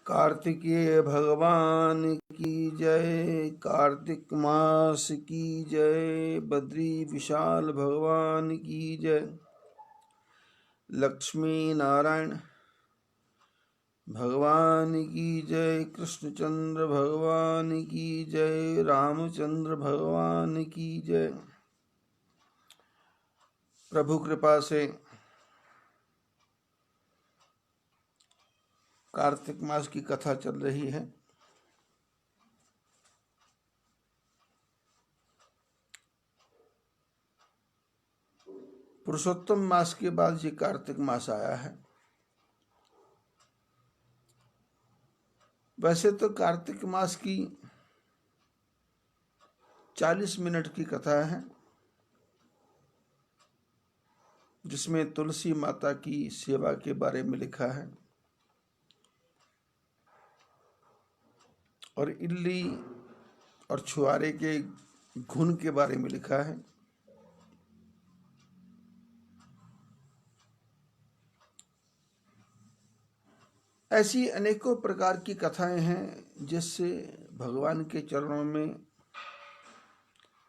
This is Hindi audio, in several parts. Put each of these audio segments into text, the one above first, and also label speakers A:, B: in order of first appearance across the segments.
A: कार्तिकेय भगवान की जय। कार्तिक मास की जय। बद्री विशाल भगवान की जय। लक्ष्मी नारायण भगवान की जय। कृष्णचंद्र भगवान की जय। रामचंद्र भगवान की जय। प्रभु कृपा से कार्तिक मास की कथा चल रही है। पुरुषोत्तम मास के बाद ये कार्तिक मास आया है। वैसे तो कार्तिक मास की 40 मिनट की कथा है, जिसमें तुलसी माता की सेवा के बारे में लिखा है और इल्ली और छुआरे के घुन के बारे में लिखा है। ऐसी अनेकों प्रकार की कथाएं हैं जिससे भगवान के चरणों में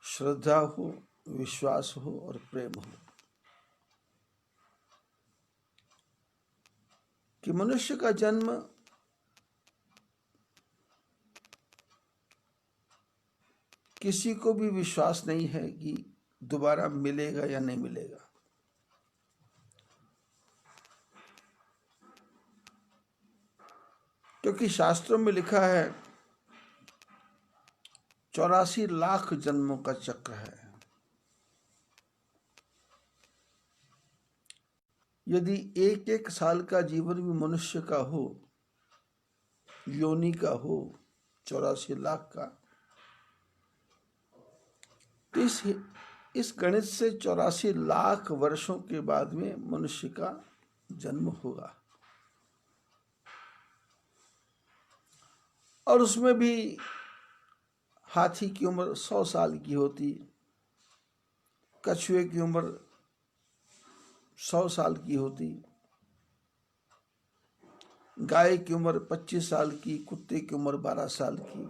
A: श्रद्धा हो, विश्वास हो और प्रेम हो। कि मनुष्य का जन्म किसी को भी विश्वास नहीं है कि दोबारा मिलेगा या नहीं मिलेगा। क्योंकि शास्त्रों में लिखा है 84 लाख जन्मों का चक्र है। यदि एक एक साल का जीवन भी मनुष्य का हो, योनि का हो 84 लाख का, तो इस गणित से 84 लाख वर्षों के बाद में मनुष्य का जन्म होगा। और उसमें भी हाथी की उम्र 100 साल की होती, कछुए की उम्र 100 साल की होती, गाय की उम्र 25 साल की, कुत्ते की उम्र 12 साल की,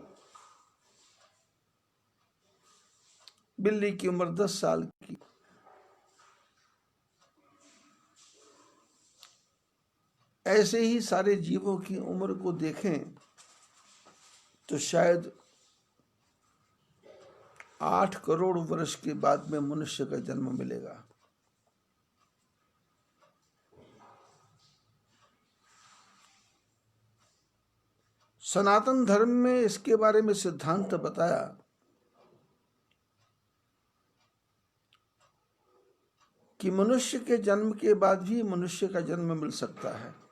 A: बिल्ली की उम्र 10 साल की। ऐसे ही सारे जीवों की उम्र को देखें तो शायद 8 करोड़ वर्ष के बाद में मनुष्य का जन्म मिलेगा। सनातन धर्म में इसके बारे में सिद्धांत बताया कि मनुष्य के जन्म के बाद भी मनुष्य का जन्म मिल सकता है।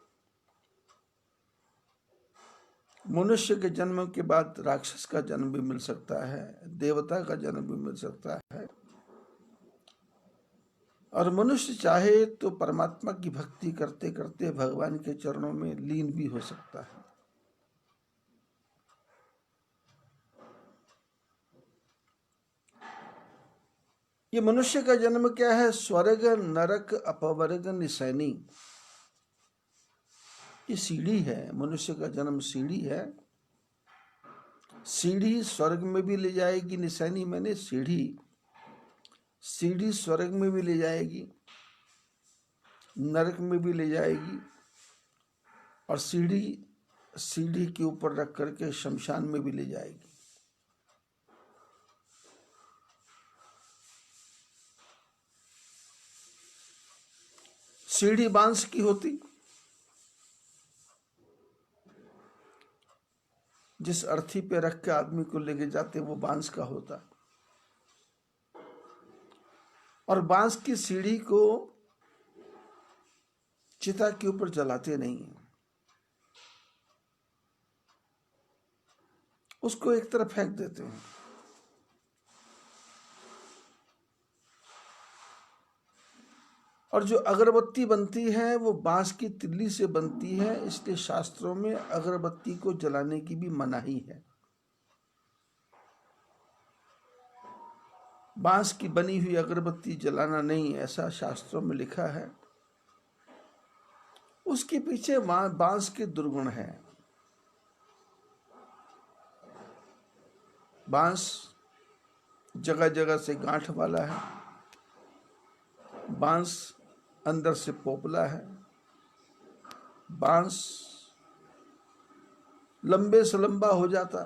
A: मनुष्य के जन्म के बाद राक्षस का जन्म भी मिल सकता है, देवता का जन्म भी मिल सकता है, और मनुष्य चाहे तो परमात्मा की भक्ति करते करते भगवान के चरणों में लीन भी हो सकता है। ये मनुष्य का जन्म क्या है? स्वर्ग नरक अपवर्ग निसैनी, ये सीढ़ी है। मनुष्य का जन्म सीढ़ी है। सीढ़ी स्वर्ग में भी ले जाएगी, निसैनी मैंने सीढ़ी, सीढ़ी स्वर्ग में भी ले जाएगी, नरक में भी ले जाएगी, और सीढ़ी के ऊपर रख करके शमशान में भी ले जाएगी। सीढ़ी बांस की होती, जिस अर्थी पे रख के आदमी को लेके जाते वो बांस का होता, और बांस की सीढ़ी को चिता के ऊपर जलाते नहीं, उसको एक तरफ फेंक देते हैं। और जो अगरबत्ती बनती है वो बांस की तिल्ली से बनती है, इसलिए शास्त्रों में अगरबत्ती को जलाने की भी मनाही है। बांस की बनी हुई अगरबत्ती जलाना नहीं, ऐसा शास्त्रों में लिखा है। उसके पीछे बांस के दुर्गुण है। बांस जगह जगह से गांठ वाला है, बांस अंदर से पोपला है, बांस लंबे से लंबा हो जाता,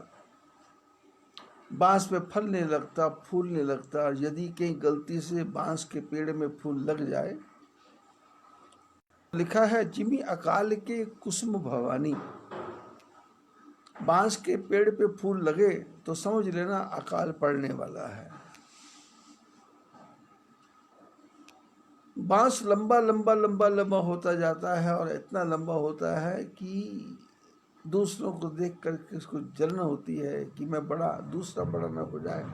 A: बांस पे फल नहीं लगता, फूल नहीं लगता। यदि कहीं गलती से बांस के पेड़ में फूल लग जाए, लिखा है जिमी अकाल के कुसुम भवानी, बांस के पेड़ पे फूल लगे तो समझ लेना अकाल पड़ने वाला है। बांस लंबा लंबा लंबा लंबा होता जाता है और इतना लंबा होता है कि दूसरों को देख करके उसको जलन होती है कि मैं बड़ा, दूसरा बड़ा न हो जाए।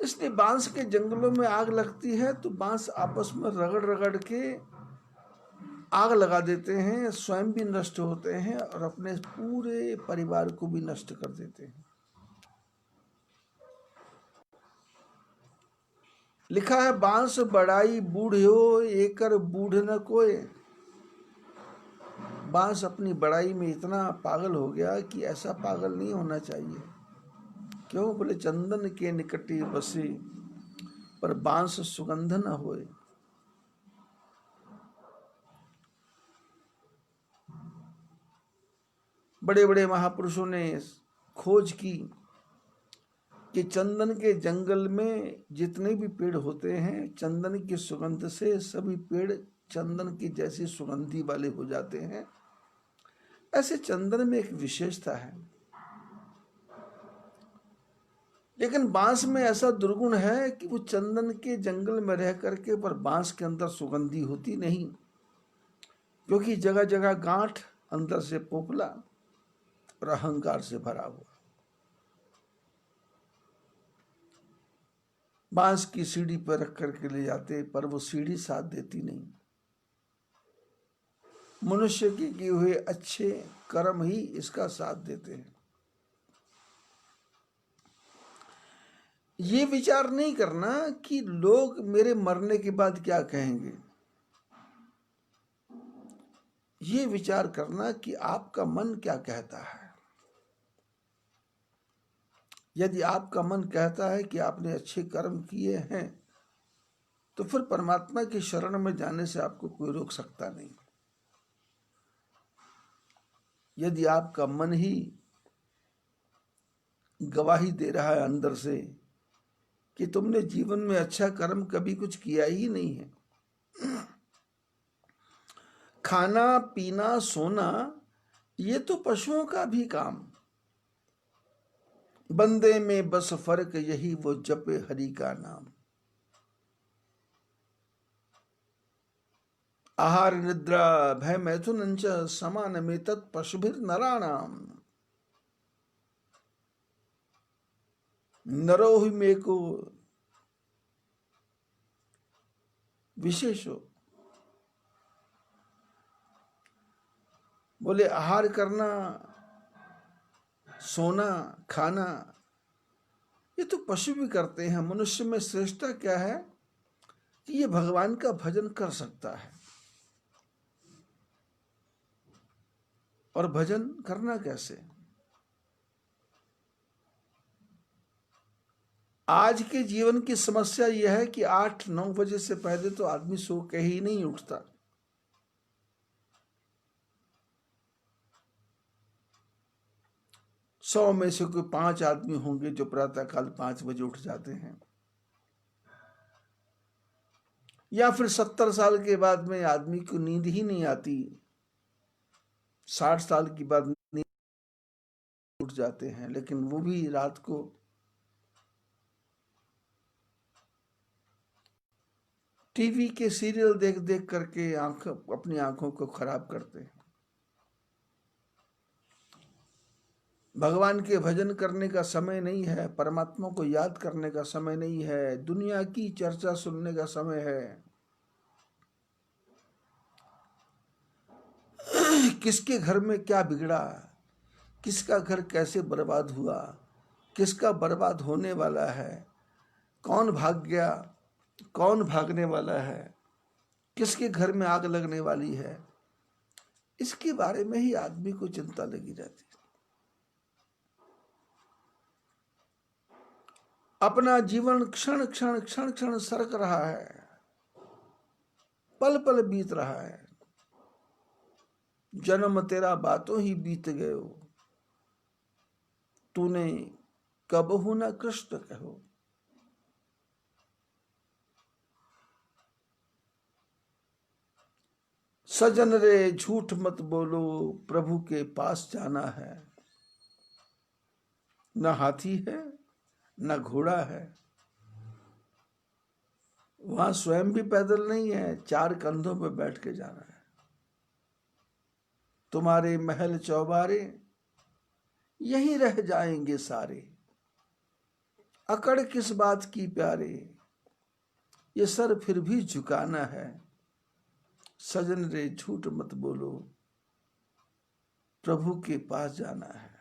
A: इसलिए बांस के जंगलों में आग लगती है तो बांस आपस में रगड़ रगड़ के आग लगा देते हैं, स्वयं भी नष्ट होते हैं और अपने पूरे परिवार को भी नष्ट कर देते हैं। लिखा है बांस बड़ाई बूढ़ो एकर बूढ़ न कोय, बांस अपनी बड़ाई में इतना पागल हो गया कि ऐसा पागल नहीं होना चाहिए। क्यों? बोले चंदन के निकटे बसे पर बांस सुगंध न होए। बड़े बड़े महापुरुषों ने खोज की कि चंदन के जंगल में जितने भी पेड़ होते हैं, चंदन की सुगंध से सभी पेड़ चंदन की जैसी सुगंधी वाले हो जाते हैं। ऐसे चंदन में एक विशेषता है, लेकिन बांस में ऐसा दुर्गुण है कि वो चंदन के जंगल में रह करके पर बांस के अंदर सुगंधी होती नहीं, क्योंकि जगह जगह गांठ, अंदर से पोपला और अहंकार से भरा हुआ। बांस की सीढ़ी पर रख करके ले जाते पर वो सीढ़ी साथ देती नहीं। मनुष्य के किए हुए अच्छे कर्म ही इसका साथ देते हैं। ये विचार नहीं करना कि लोग मेरे मरने के बाद क्या कहेंगे, ये विचार करना कि आपका मन क्या कहता है। यदि आपका मन कहता है कि आपने अच्छे कर्म किए हैं तो फिर परमात्मा की शरण में जाने से आपको कोई रोक सकता नहीं। यदि आपका मन ही गवाही दे रहा है अंदर से कि तुमने जीवन में अच्छा कर्म कभी कुछ किया ही नहीं है, खाना पीना सोना ये तो पशुओं का भी काम, बंदे में बस फर्क यही वो जपे हरि का नाम। आहार निद्रा भय मैथुन समान में तत् पशुभिर नराणाम, नरो ही में को विशेषो। बोले आहार करना, सोना, खाना ये तो पशु भी करते हैं। मनुष्य में श्रेष्ठता क्या है कि ये भगवान का भजन कर सकता है। और भजन करना कैसे? आज के जीवन की समस्या यह है कि 8-9 बजे से पहले तो आदमी सो के ही नहीं उठता। सौ में से कोई 5 आदमी होंगे जो प्रातःकाल 5 बजे उठ जाते हैं, या फिर 70 साल के बाद में आदमी को नींद ही नहीं आती, 60 साल की बाद नींद उठ जाते हैं, लेकिन वो भी रात को टीवी के सीरियल देख देख करके अपनी आंखों को खराब करते हैं। भगवान के भजन करने का समय नहीं है, परमात्मा को याद करने का समय नहीं है, दुनिया की चर्चा सुनने का समय है। किसके घर में क्या बिगड़ा, किसका घर कैसे बर्बाद हुआ, किसका बर्बाद होने वाला है, कौन भाग गया, कौन भागने वाला है, किसके घर में आग लगने वाली है, इसके बारे में ही आदमी को चिंता लगी रहती है। अपना जीवन क्षण क्षण क्षण क्षण सरक रहा है, पल पल बीत रहा है। जन्म तेरा बातों ही बीत गयो, तूने कबहू न कृष्ण कहो। सजन रे झूठ मत बोलो, प्रभु के पास जाना है। न हाथी है न घोड़ा है, वहां स्वयं भी पैदल नहीं है, 4 कंधों पर बैठ के जाना है। तुम्हारे महल चौबारे यहीं रह जाएंगे सारे, अकड़ किस बात की प्यारे, ये सर फिर भी झुकाना है। सजन रे झूठ मत बोलो, प्रभु के पास जाना है।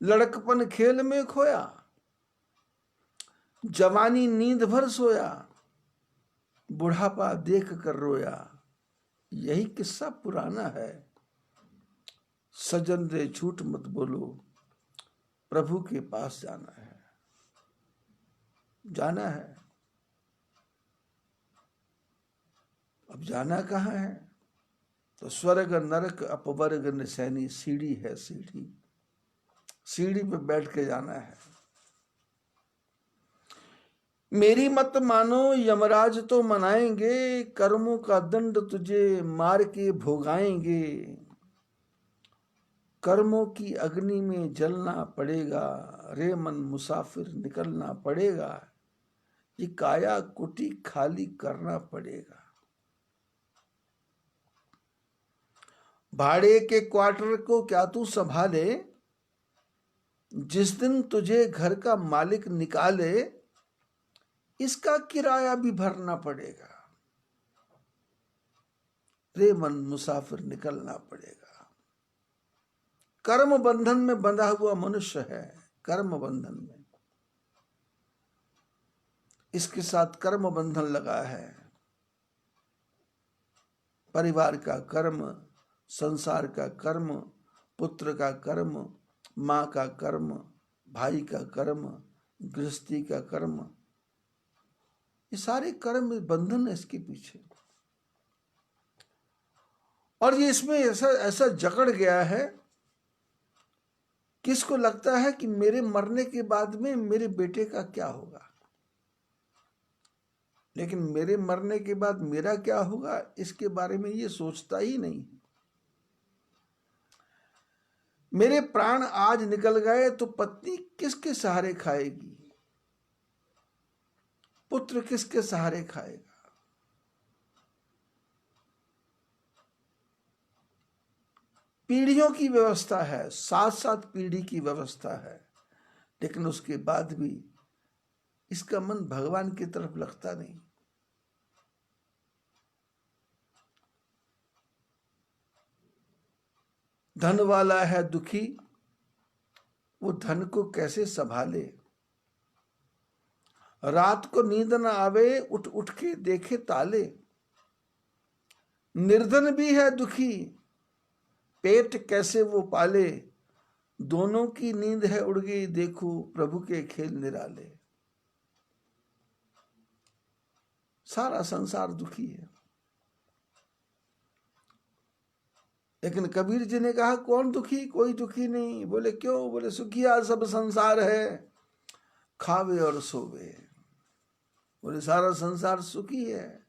A: लड़कपन खेल में खोया, जवानी नींद भर सोया, बुढ़ापा देख कर रोया, यही किस्सा पुराना है। सजन रे झूठ मत बोलो, प्रभु के पास जाना है। जाना है, अब जाना कहाँ है? तो स्वर्ग नरक अपवर्ग निसैनी, सीढ़ी है सीढ़ी, सीढ़ी पे बैठ के जाना है। मेरी मत मानो यमराज तो मनाएंगे, कर्मों का दंड तुझे मार के भोगाएंगे। कर्मों की अग्नि में जलना पड़ेगा, रे मन मुसाफिर निकलना पड़ेगा, ये काया कुटी खाली करना पड़ेगा। भाड़े के क्वार्टर को क्या तू संभाले, जिस दिन तुझे घर का मालिक निकाले, इसका किराया भी भरना पड़ेगा, रे मन मुसाफिर निकलना पड़ेगा। कर्म बंधन में बंधा हुआ मनुष्य है, कर्म बंधन में, इसके साथ कर्म बंधन लगा है। परिवार का कर्म, संसार का कर्म, पुत्र का कर्म, माँ का कर्म, भाई का कर्म, गृहस्थी का कर्म, ये सारे कर्म बंधन है इसके पीछे। और ये इसमें ऐसा ऐसा जकड़ गया है, किसको लगता है कि मेरे मरने के बाद में मेरे बेटे का क्या होगा, लेकिन मेरे मरने के बाद मेरा क्या होगा इसके बारे में ये सोचता ही नहीं। मेरे प्राण आज निकल गए तो पत्नी किसके सहारे खाएगी, पुत्र किसके सहारे खाएगा। पीढ़ियों की व्यवस्था है, 7-7 पीढ़ी की व्यवस्था है, लेकिन उसके बाद भी इसका मन भगवान की तरफ लगता नहीं। धन वाला है दुखी, वो धन को कैसे संभाले। रात को नींद न आवे, उठ उठ के देखे ताले। निर्धन भी है दुखी, पेट कैसे वो पाले। दोनों की नींद है उड़ गई, देखो प्रभु के खेल निराले। सारा संसार दुखी है। लेकिन कबीर जी ने कहा कौन दुखी, कोई दुखी नहीं। बोले क्यों? बोले सुखिया सब संसार है, खावे और सोवे। बोले सारा संसार सुखी है।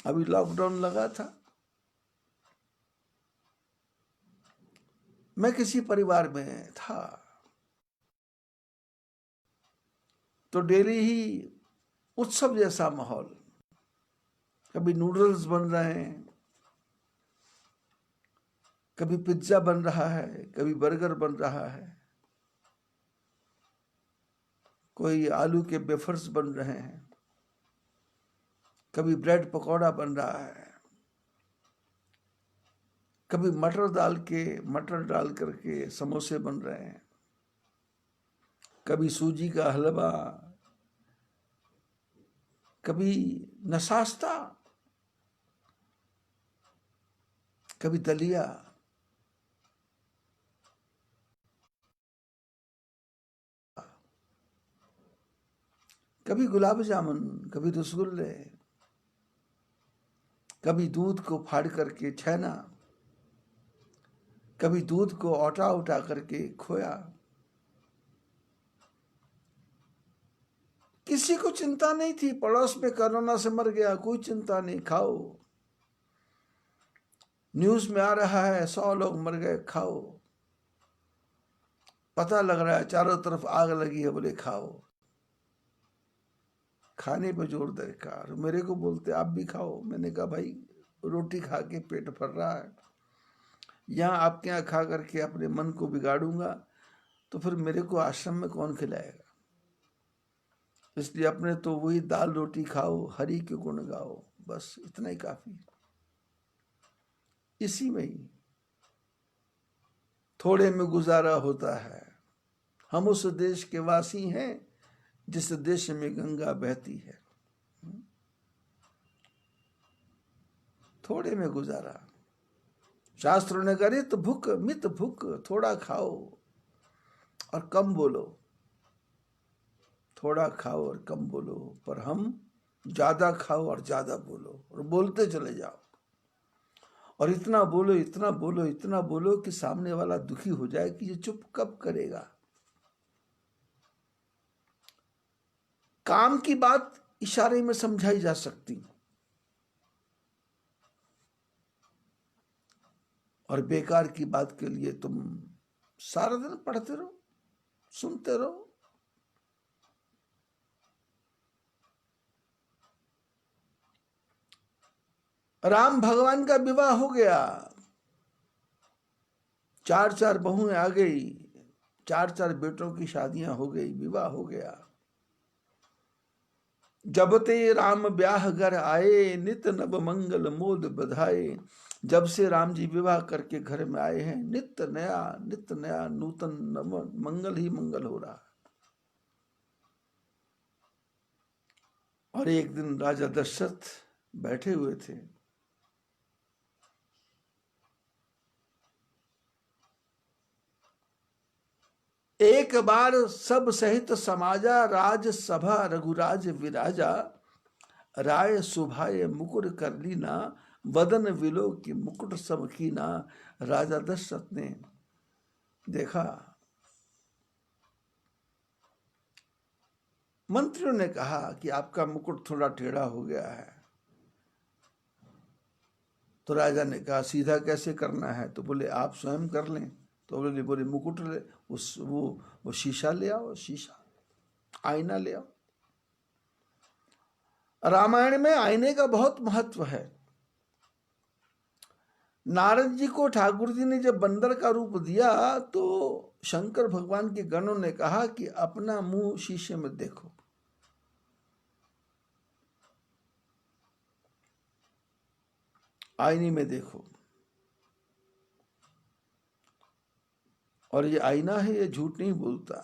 A: अभी लॉकडाउन लगा था, मैं किसी परिवार में था, तो डेली ही उत्सव जैसा माहौल, कभी नूडल्स बन रहे हैं, कभी पिज्जा बन रहा है, कभी बर्गर बन रहा है, कोई आलू के वेफर्स बन रहे हैं, कभी ब्रेड पकौड़ा बन रहा है, कभी मटर डाल करके समोसे बन रहे हैं, कभी सूजी का हलवा, कभी नशास्ता, कभी दलिया। कभी गुलाब जामुन, कभी रसगुल्ले, कभी दूध को फाड़ करके छैना, कभी दूध को औटा उठा करके खोया। किसी को चिंता नहीं थी, पड़ोस में कोरोना से मर गया, कोई चिंता नहीं, खाओ। न्यूज में आ रहा है 100 लोग मर गए, खाओ। पता लग रहा है चारों तरफ आग लगी है, बोले खाओ। खाने पे जोर दरकार। मेरे को बोलते आप भी खाओ। मैंने कहा भाई रोटी खा के पेट भर रहा है, यहाँ आपके यहाँ खा करके अपने मन को बिगाड़ूंगा तो फिर मेरे को आश्रम में कौन खिलाएगा। इसलिए अपने तो वही दाल रोटी खाओ, हरि के गुण गाओ, बस इतना ही काफी। इसी में ही थोड़े में गुजारा होता है। हम उस देश के वासी हैं जिस देश में गंगा बहती है। थोड़े में गुजारा। शास्त्रों ने करे तो भूख मित भूख, थोड़ा खाओ और कम बोलो। थोड़ा खाओ और कम बोलो, पर हम ज्यादा खाओ और ज्यादा बोलो, और बोलते चले जाओ। और इतना बोलो, इतना बोलो, इतना बोलो कि सामने वाला दुखी हो जाए कि ये चुप कब करेगा। काम की बात इशारे में समझाई जा सकती, और बेकार की बात के लिए तुम सारा दिन पढ़ते रहो, सुनते रहो। राम भगवान का विवाह हो गया, 4 बहुएं आ गई, 4 बेटों की शादियां हो गई, विवाह हो गया। जब ते राम ब्याह घर आए, नित नव मंगल मोद बधाए। जब से राम जी विवाह करके घर में आए हैं, नित नया नूतन नव मंगल ही मंगल हो रहा है। और एक दिन राजा दशरथ बैठे हुए थे, एक बार सब सहित समाजा, राज सभा रघुराज विराजा। राय सुभाए मुकुट कर लीना, वदन विलो की मुकुट सब कीना। राजा दशरथ ने देखा, मंत्रियों ने कहा कि आपका मुकुट थोड़ा टेढ़ा हो गया है। तो राजा ने कहा सीधा कैसे करना है? तो बोले आप स्वयं कर लें। तो बोले मुकुट ले, वो शीशा ले आओ, शीशा आईना ले आओ। रामायण में आईने का बहुत महत्व है। नारद जी को ठाकुर जी ने जब बंदर का रूप दिया तो शंकर भगवान के गणों ने कहा कि अपना मुंह शीशे में देखो। आईने में देखो। और ये आईना है, ये झूठ नहीं बोलता।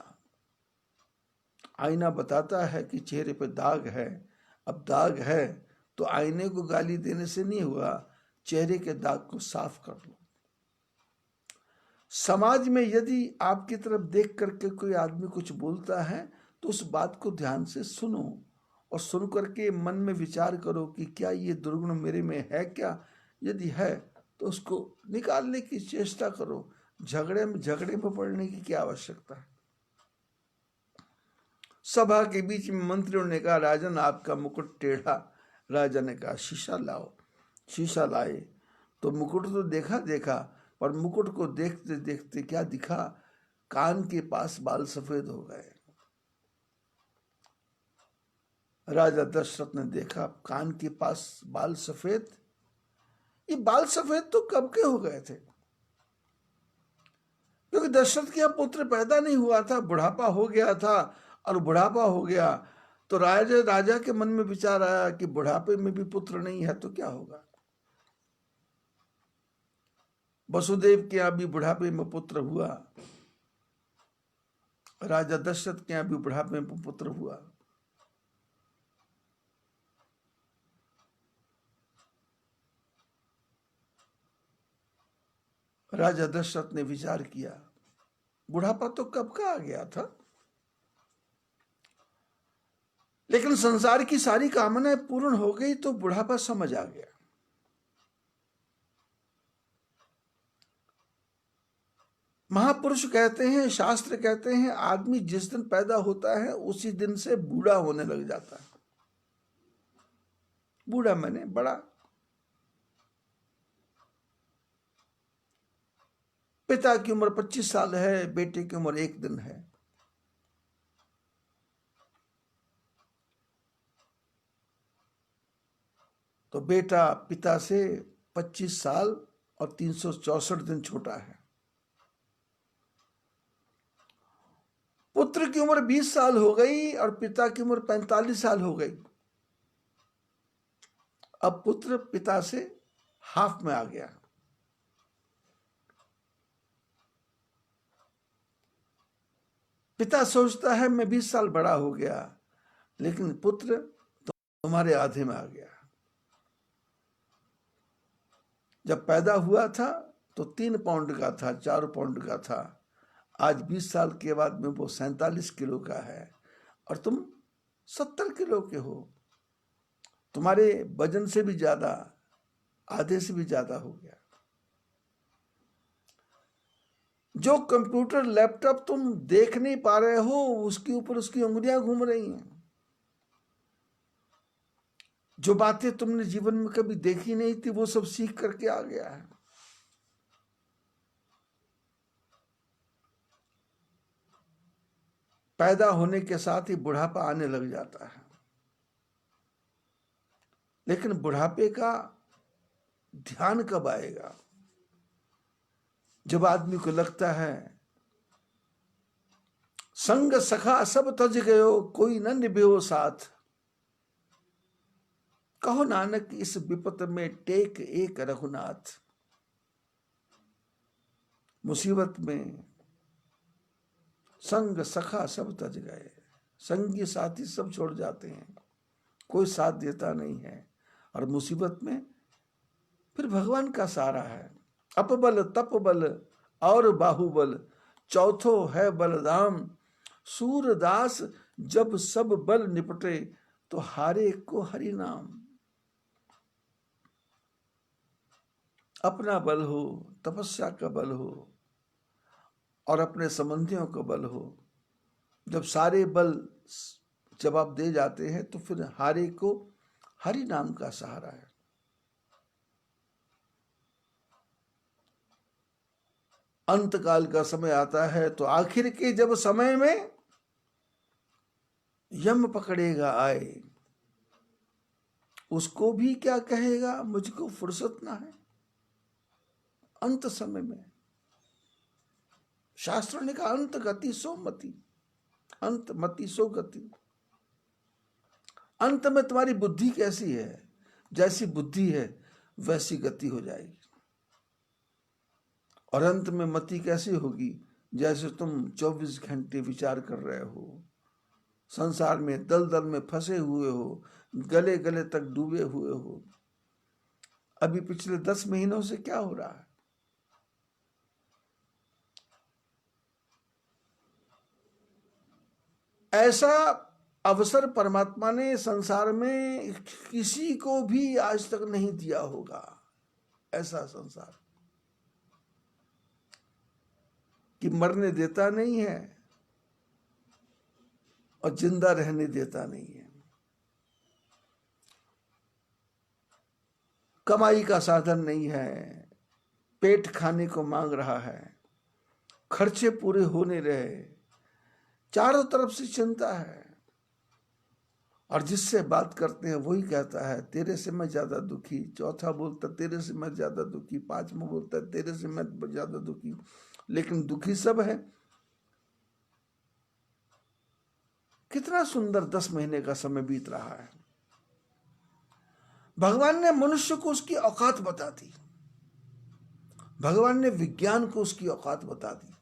A: आईना बताता है कि चेहरे पे दाग है। अब दाग है तो आईने को गाली देने से नहीं हुआ, चेहरे के दाग को साफ कर लो। समाज में यदि आपकी तरफ देख करके कोई आदमी कुछ बोलता है तो उस बात को ध्यान से सुनो, और सुन करके मन में विचार करो कि क्या ये दुर्गुण मेरे में है क्या। यदि है तो उसको निकालने की चेष्टा करो। झगड़े में पड़ने की क्या आवश्यकता है। सभा के बीच में मंत्रियों ने कहा राजन आपका मुकुट टेढ़ा। राजा ने कहा शीशा लाओ। शीशा लाए तो मुकुट तो देखा, पर मुकुट को देखते देखते क्या दिखा, कान के पास बाल सफेद हो गए। राजा दशरथ ने देखा कान के पास बाल सफेद। ये बाल सफेद तो कब के हो गए थे, क्योंकि दशरथ के यहाँ पुत्र पैदा नहीं हुआ था, बुढ़ापा हो गया था। और बुढ़ापा हो गया तो राजा के मन में विचार आया कि बुढ़ापे में भी पुत्र नहीं है तो क्या होगा। वसुदेव के यहाँ भी बुढ़ापे में पुत्र हुआ, राजा दशरथ के यहाँ भी बुढ़ापे में पुत्र हुआ। राजा दशरथ ने विचार किया बुढ़ापा तो कब का आ गया था, लेकिन संसार की सारी कामनाएं पूर्ण हो गई तो बुढ़ापा समझ आ गया। महापुरुष कहते हैं, शास्त्र कहते हैं, आदमी जिस दिन पैदा होता है उसी दिन से बूढ़ा होने लग जाता है। बूढ़ा मैंने बड़ा। पिता की उम्र 25 साल है, बेटे की उम्र 1 दिन है। तो बेटा पिता से 25 साल और 364 दिन छोटा है। पुत्र की उम्र 20 साल हो गई और पिता की उम्र 45 साल हो गई। अब पुत्र पिता से हाफ में आ गया। पिता सोचता है मैं 20 साल बड़ा हो गया, लेकिन पुत्र तुम्हारे आधे में आ गया। जब पैदा हुआ था तो 3 पाउंड का था, 4 पाउंड का था। आज 20 साल के बाद में वो 47 किलो का है और तुम 70 किलो के हो। तुम्हारे वजन से भी ज्यादा, आधे से भी ज्यादा हो गया। जो कंप्यूटर लैपटॉप तुम देख नहीं पा रहे हो, उसके ऊपर उसकी उंगलियां घूम रही हैं। जो बातें तुमने जीवन में कभी देखी नहीं थी, वो सब सीख करके आ गया है। पैदा होने के साथ ही बुढ़ापा आने लग जाता है। लेकिन बुढ़ापे का ध्यान कब आएगा? जब आदमी को लगता है संग सखा सब तज गयो, कोई न निभ्यो साथ। कहो नानक इस विपत में टेक एक रघुनाथ। मुसीबत में संग सखा सब तज गए, संगी साथी सब छोड़ जाते हैं, कोई साथ देता नहीं है। और मुसीबत में फिर भगवान का सहारा है। अपबल तप बल और बाहुबल, चौथो है बलदाम। सूरदास जब सब बल निपटे, तो हारे को हरि नाम। अपना बल हो, तपस्या का बल हो और अपने संबंधियों का बल हो, जब सारे बल जवाब दे जाते हैं तो फिर हारे को हरि नाम का सहारा है। अंत काल का समय आता है तो आखिर के जब समय में यम पकड़ेगा आए, उसको भी क्या कहेगा, मुझको फुर्सत ना है। अंत समय में शास्त्रों ने कहा अंत गति सो मति, अंत मति सो गति। अंत में तुम्हारी बुद्धि कैसी है, जैसी बुद्धि है वैसी गति हो जाएगी। और अंत में मति कैसी होगी, जैसे तुम 24 घंटे विचार कर रहे हो, संसार में दलदल में फंसे हुए हो, गले गले तक डूबे हुए हो। अभी पिछले 10 महीनों से क्या हो रहा है? ऐसा अवसर परमात्मा ने संसार में किसी को भी आज तक नहीं दिया होगा। ऐसा संसार कि मरने देता नहीं है और जिंदा रहने देता नहीं है। कमाई का साधन नहीं है, पेट खाने को मांग रहा है, खर्चे पूरे होने रहे, चारों तरफ से चिंता है। और जिससे बात करते हैं वही कहता है तेरे से मैं ज्यादा दुखी, चौथा बोलता तेरे से मैं ज्यादा दुखी, पांचवा बोलता है तेरे से मैं ज्यादा दुखी। लेकिन दुखी सब है। कितना सुंदर 10 महीने का समय बीत रहा है। भगवान ने मनुष्य को उसकी औकात बता दी, भगवान ने विज्ञान को उसकी औकात बता दी,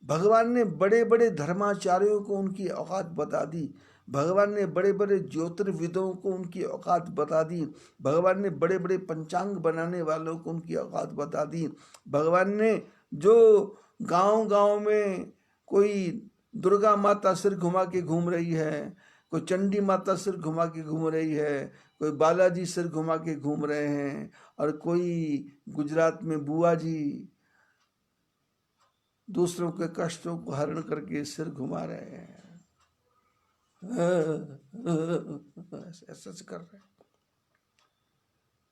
A: भगवान ने बड़े बड़े धर्माचार्यों को उनकी औकात बता दी, भगवान ने बड़े बड़े ज्योतिर्विदों को उनकी औकात बता दी, भगवान ने बड़े बड़े पंचांग बनाने वालों को उनकी औकात बता दी, भगवान ने जो गांव गांव में कोई दुर्गा माता सिर घुमा के घूम रही है, कोई चंडी माता सिर घुमा के घूम रही है, कोई बालाजी सिर घुमा के घूम रहे हैं, और कोई गुजरात में बुआ जी दूसरों के कष्टों को हरण करके सिर घुमा रहे हैं, ऐसा कर रहे हैं।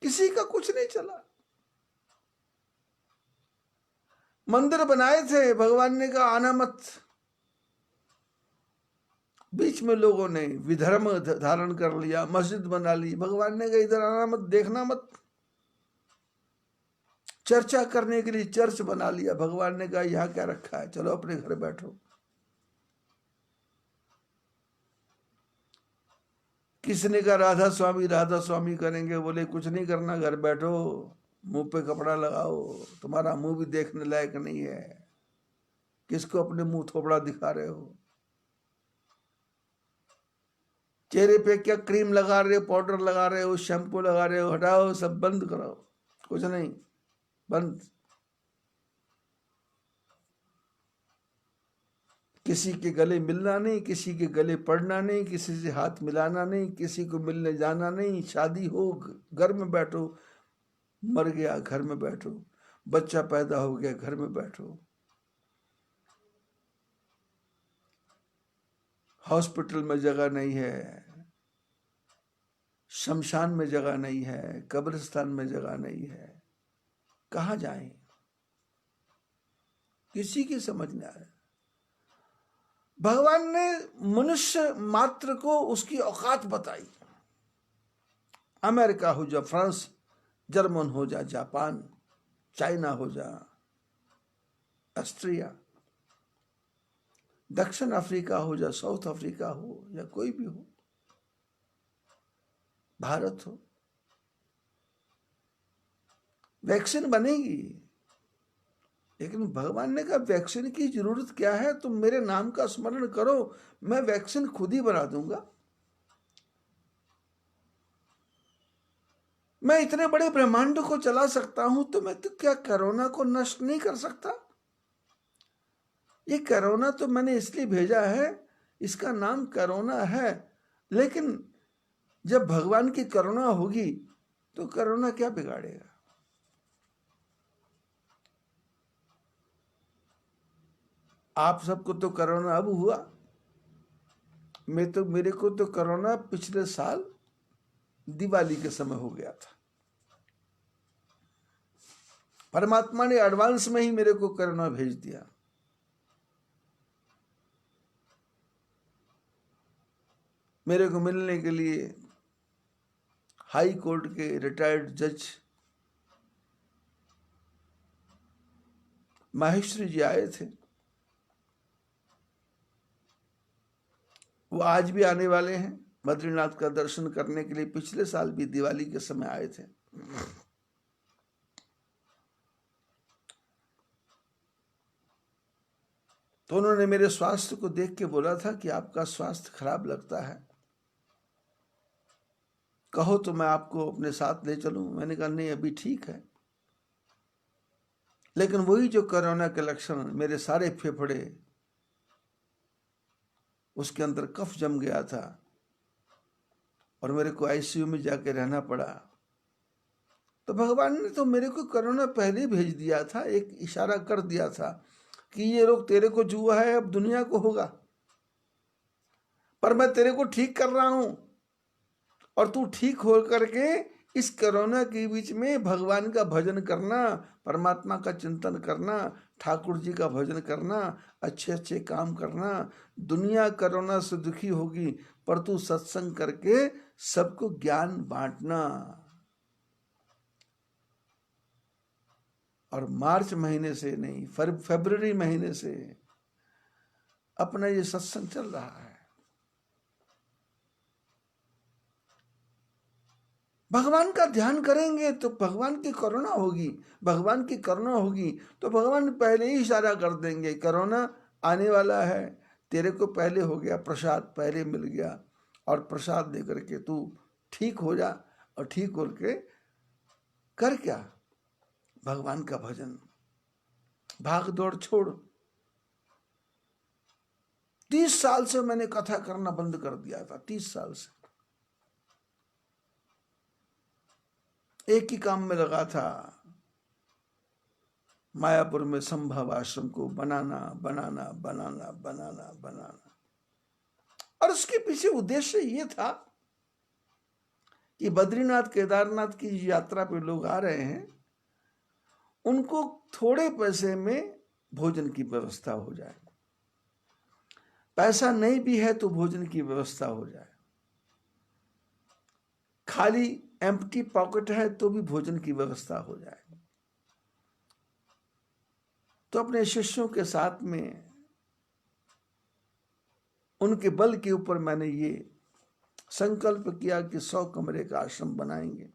A: किसी का कुछ नहीं चला। मंदिर बनाए थे, भगवान ने कहा आना मत। बीच में लोगों ने विधर्म धारण कर लिया, मस्जिद बना ली। भगवान ने कहा इधर आना मत, देखना मत। चर्चा करने के लिए चर्च बना लिया। भगवान ने कहा यहां क्या रखा है, चलो अपने घर बैठो। किसी ने कहा राधा स्वामी करेंगे, बोले कुछ नहीं करना, घर बैठो, मुंह पे कपड़ा लगाओ, तुम्हारा मुंह भी देखने लायक नहीं है, किसको अपने मुंह थोपड़ा दिखा रहे हो, चेहरे पे क्या क्रीम लगा रहे हो, पाउडर लगा रहे हो, शैम्पू लगा रहे हो, हटाओ, सब बंद करो, कुछ नहीं, बंद। किसी के गले मिलना नहीं, किसी के गले पड़ना नहीं, किसी से हाथ मिलाना नहीं, किसी को मिलने जाना नहीं। शादी हो घर में बैठो, मर गया घर में बैठो, बच्चा पैदा हो गया घर में बैठो, हॉस्पिटल में जगह नहीं है, शमशान में जगह नहीं है, कब्रिस्तान में जगह नहीं है, कहाँ जाएं? किसी की समझ नहीं आ रहा। भगवान ने मनुष्य मात्र को उसकी औकात बताई। अमेरिका हो जा, फ्रांस, जर्मन हो जा, जापान, चाइना हो जा, ऑस्ट्रिया, दक्षिण अफ्रीका हो जा, साउथ अफ्रीका हो, या कोई भी हो, भारत हो, वैक्सीन बनेगी। लेकिन भगवान ने कहा वैक्सीन की जरूरत क्या है, तुम मेरे नाम का स्मरण करो, मैं वैक्सीन खुद ही बना दूंगा। मैं इतने बड़े ब्रह्मांड को चला सकता हूं, तो मैं तो क्या कोरोना को नष्ट नहीं कर सकता? ये कोरोना तो मैंने इसलिए भेजा है, इसका नाम कोरोना है, लेकिन जब भगवान की करुणा होगी तो कोरोना क्या बिगाड़ेगा? आप सबको तो कोरोना अब हुआ, मेरे को तो कोरोना पिछले साल दिवाली के समय हो गया था। परमात्मा ने एडवांस में ही मेरे को कोरोना भेज दिया। मेरे को मिलने के लिए हाई कोर्ट के रिटायर्ड जज माहेश्वरी जी आए थे। वो आज भी आने वाले हैं बद्रीनाथ का दर्शन करने के लिए। पिछले साल भी दिवाली के समय आए थे। तो उन्होंने मेरे स्वास्थ्य को देख के बोला था कि आपका स्वास्थ्य खराब लगता है, कहो तो मैं आपको अपने साथ ले चलूं। मैंने कहा नहीं, अभी ठीक है। लेकिन वही जो कोरोना के लक्षण, मेरे सारे फेफड़े, उसके अंदर कफ जम गया था और मेरे को आईसीयू में जाके रहना पड़ा। तो भगवान ने तो मेरे को कोरोना पहले ही भेज दिया था, एक इशारा कर दिया था कि ये रोग तेरे को जुआ है, अब दुनिया को होगा, पर मैं तेरे को ठीक कर रहा हूं, और तू ठीक हो करके इस कोरोना के बीच में भगवान का भजन करना, परमात्मा का चिंतन करना, ठाकुर जी का भजन करना, अच्छे अच्छे काम करना। दुनिया कोरोना से दुखी होगी, पर तू सत्संग करके सबको ज्ञान बांटना। और मार्च महीने से नहीं, फरवरी महीने से अपना ये सत्संग चल रहा है। भगवान का ध्यान करेंगे तो भगवान की करुणा होगी, भगवान की करुणा होगी तो भगवान पहले ही इशारा कर देंगे कोरोना आने वाला है, तेरे को पहले हो गया, प्रसाद पहले मिल गया, और प्रसाद दे करके तू ठीक हो जा। और ठीक होके कर क्या? भगवान का भजन, भाग दौड़ छोड़। 30 साल से मैंने कथा करना बंद कर दिया था, 30 साल से एक ही काम में लगा था, मायापुर में संभव आश्रम को बनाना बनाना बनाना बनाना बनाना। और उसके पीछे उद्देश्य ये था कि बद्रीनाथ केदारनाथ की यात्रा पे लोग आ रहे हैं, उनको थोड़े पैसे में भोजन की व्यवस्था हो जाए, पैसा नहीं भी है तो भोजन की व्यवस्था हो जाए, खाली एम्प्टी पॉकेट है तो भी भोजन की व्यवस्था हो जाए। तो अपने शिष्यों के साथ में उनके बल के ऊपर मैंने ये संकल्प किया कि 100 कमरे का आश्रम बनाएंगे।